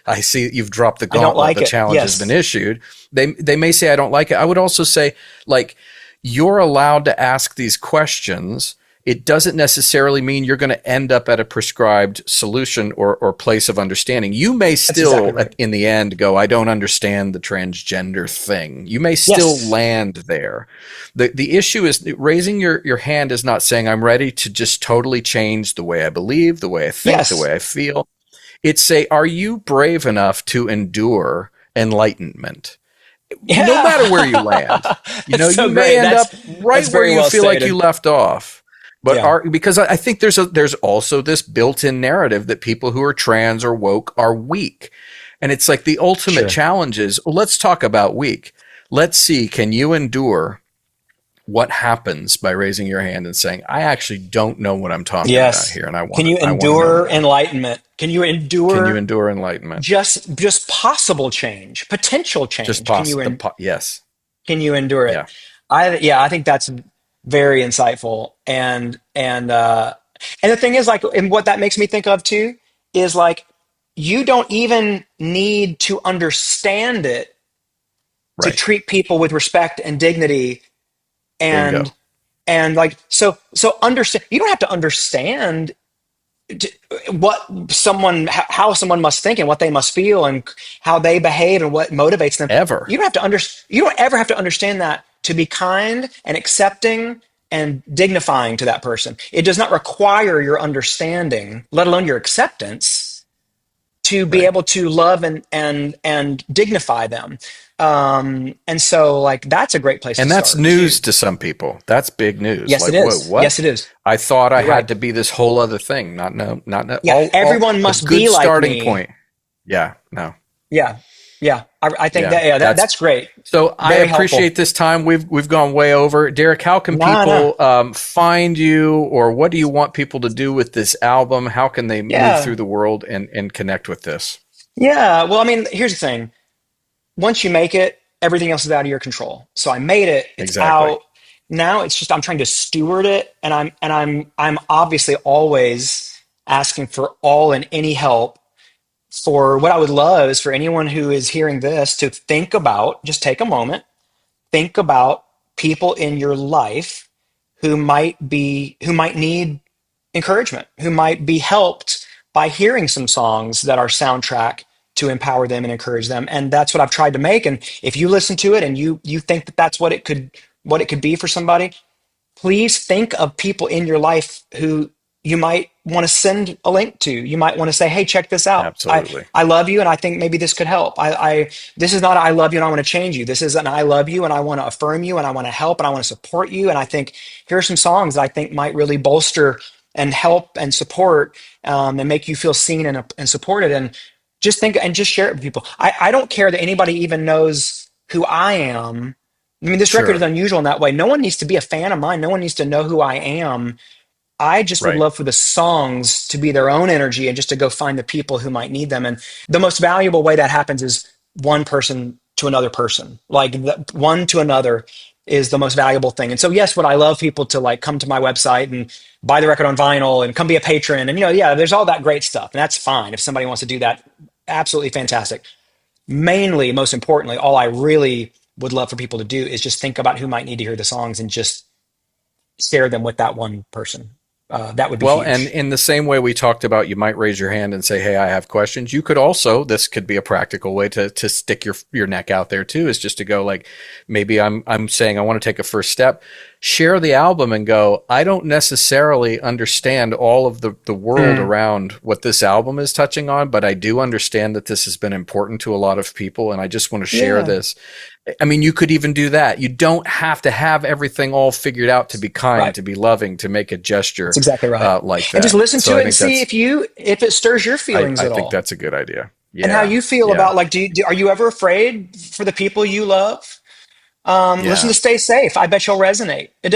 I see you've dropped the I don't gauntlet. like The it. challenge has been Yes, issued. They may say I don't like it. I would also say like you're allowed to ask these questions. It doesn't necessarily mean you're going to end up at a prescribed solution or place of understanding. You may that's exactly still, right. in the end, go, I don't understand the transgender thing. You may still Yes, land there. The issue is raising your hand is not saying I'm ready to just totally change the way I believe, the way I think, the yes, way I feel. It's say, are you brave enough to endure enlightenment? No yeah. matter where you land, That's you so may great. end up That's right where very you well feel like you stated. left off. But Yeah, because I think there's also this built-in narrative that people who are trans or woke are weak. And it's like the ultimate sure. challenge is, well, let's talk about weak. Let's see, can you endure what happens by raising your hand and saying, I actually don't know what I'm talking about Yes. here and Can you I want to know endure more. enlightenment? Can you Can you endure endure enlightenment? just possible change, potential Just change? Can you yes. can you endure it? Yeah. I think that's very insightful. And the thing is like, and what that makes me think of too is like, you don't even need to understand it to Right. treat people with respect and dignity. Bingo. And like, so understand, you don't have to understand what someone, how someone must think and what they must feel and how they behave and what motivates them. Ever. You don't have to you don't ever have to understand that to be kind and accepting and dignifying to that person. It does not require your understanding, let alone your acceptance, to be Right. able to love and dignify them. And so like that's a great place to And that's start too. news to some people. That's big news. Yes, it Like, whoa, is. Yes, what? it is. I thought I You're right. had to be this whole other thing. Not no, not no, Yeah, all everyone a must good be like starting me. point. Yeah, no. Yeah, yeah. I think Yeah. that that's great. So I Very helpful. appreciate this time. We've gone way over. Derek, how can No, no. people find you, or what do you want people to do with this album? How can they move through Yeah, the world and connect with this? yeah. Well, I mean, here's the thing. Once you make it, everything else is out of your control. So I made it. It's Exactly. out. Now it's just I'm trying to steward it, and I'm obviously always asking for all and any help. For what I would love is for anyone who is hearing this to think about, just take a moment, think about people in your life who might need encouragement, who might be helped by hearing some songs that are soundtrack to empower them and encourage them. And that's what I've tried to make. And if you listen to it and you think that that's what it could be for somebody, please think of people in your life who you might want to send a link to. You might want to say, "Hey, check this out. Absolutely. I love you, and I think maybe this could help. This is not I love you and I want to change you. This is an I love you and I want to affirm you and I want to help and I want to support you. And I think here are some songs that I think might really bolster and help and support and make you feel seen and supported. And just think and just share it with people. I don't care that anybody even knows who I am. I mean, this record is Sure. unusual in that way. No one needs to be a fan of mine. No one needs to know who I am. I just would Right. love for the songs to be their own energy and just to go find the people who might need them. And the most valuable way that happens is one person to another person, like one to another is the most valuable thing. And so, yes, would I love people to like come to my website and buy the record on vinyl and come be a patron? And, yeah, there's all that great stuff. And that's fine. If somebody wants to do that, absolutely fantastic. Mainly, most importantly, all I really would love for people to do is just think about who might need to hear the songs and just share them with that one person. That would be Well, and huge. in the same way we talked about, you might raise your hand and say, "Hey, I have questions." You could also, this could be a practical way to stick your neck out there too, is just to go like, maybe I'm saying I want to take a first step. share the album and go, I don't necessarily understand all of the world around what this album is touching on, but I do understand that this has been important to a lot of people, and I just want to share this. I mean, you could even do that. You don't have to have everything all figured out to be kind, to be loving, to make a gesture. That's exactly right. Like that. And just listen to it and see if it stirs your feelings at all. I think that's a good idea. Yeah. And how you feel about, like, are you ever afraid for the people you love? Listen to Stay Safe. I bet you'll resonate. It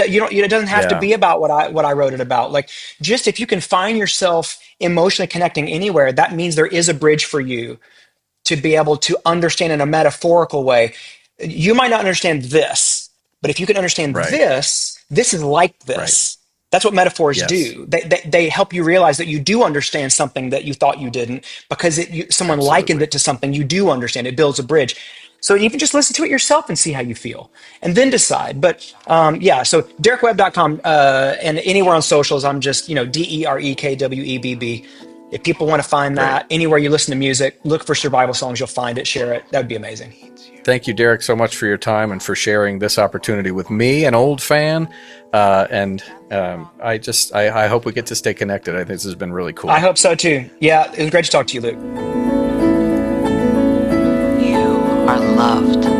doesn't have to be about what I wrote it about. Like, just if you can find yourself emotionally connecting anywhere, that means there is a bridge for you to be able to understand in a metaphorical way. You might not understand this, but if you can understand this is like this. That's what metaphors do. They help you realize that you do understand something that you thought you didn't, because someone likened it to something you do understand. It builds a bridge. So even just listen to it yourself and see how you feel, and then decide. But so DerekWebb.com and anywhere on socials, I'm just DerekWebb. If people want to find that, anywhere you listen to music, look for survival songs, you'll find it, share it. That would be amazing. Thank you, Derek, so much for your time and for sharing this opportunity with me, an old fan. I hope we get to stay connected. I think this has been really cool. I hope so too. Yeah, it was great to talk to you, Luke. You are loved.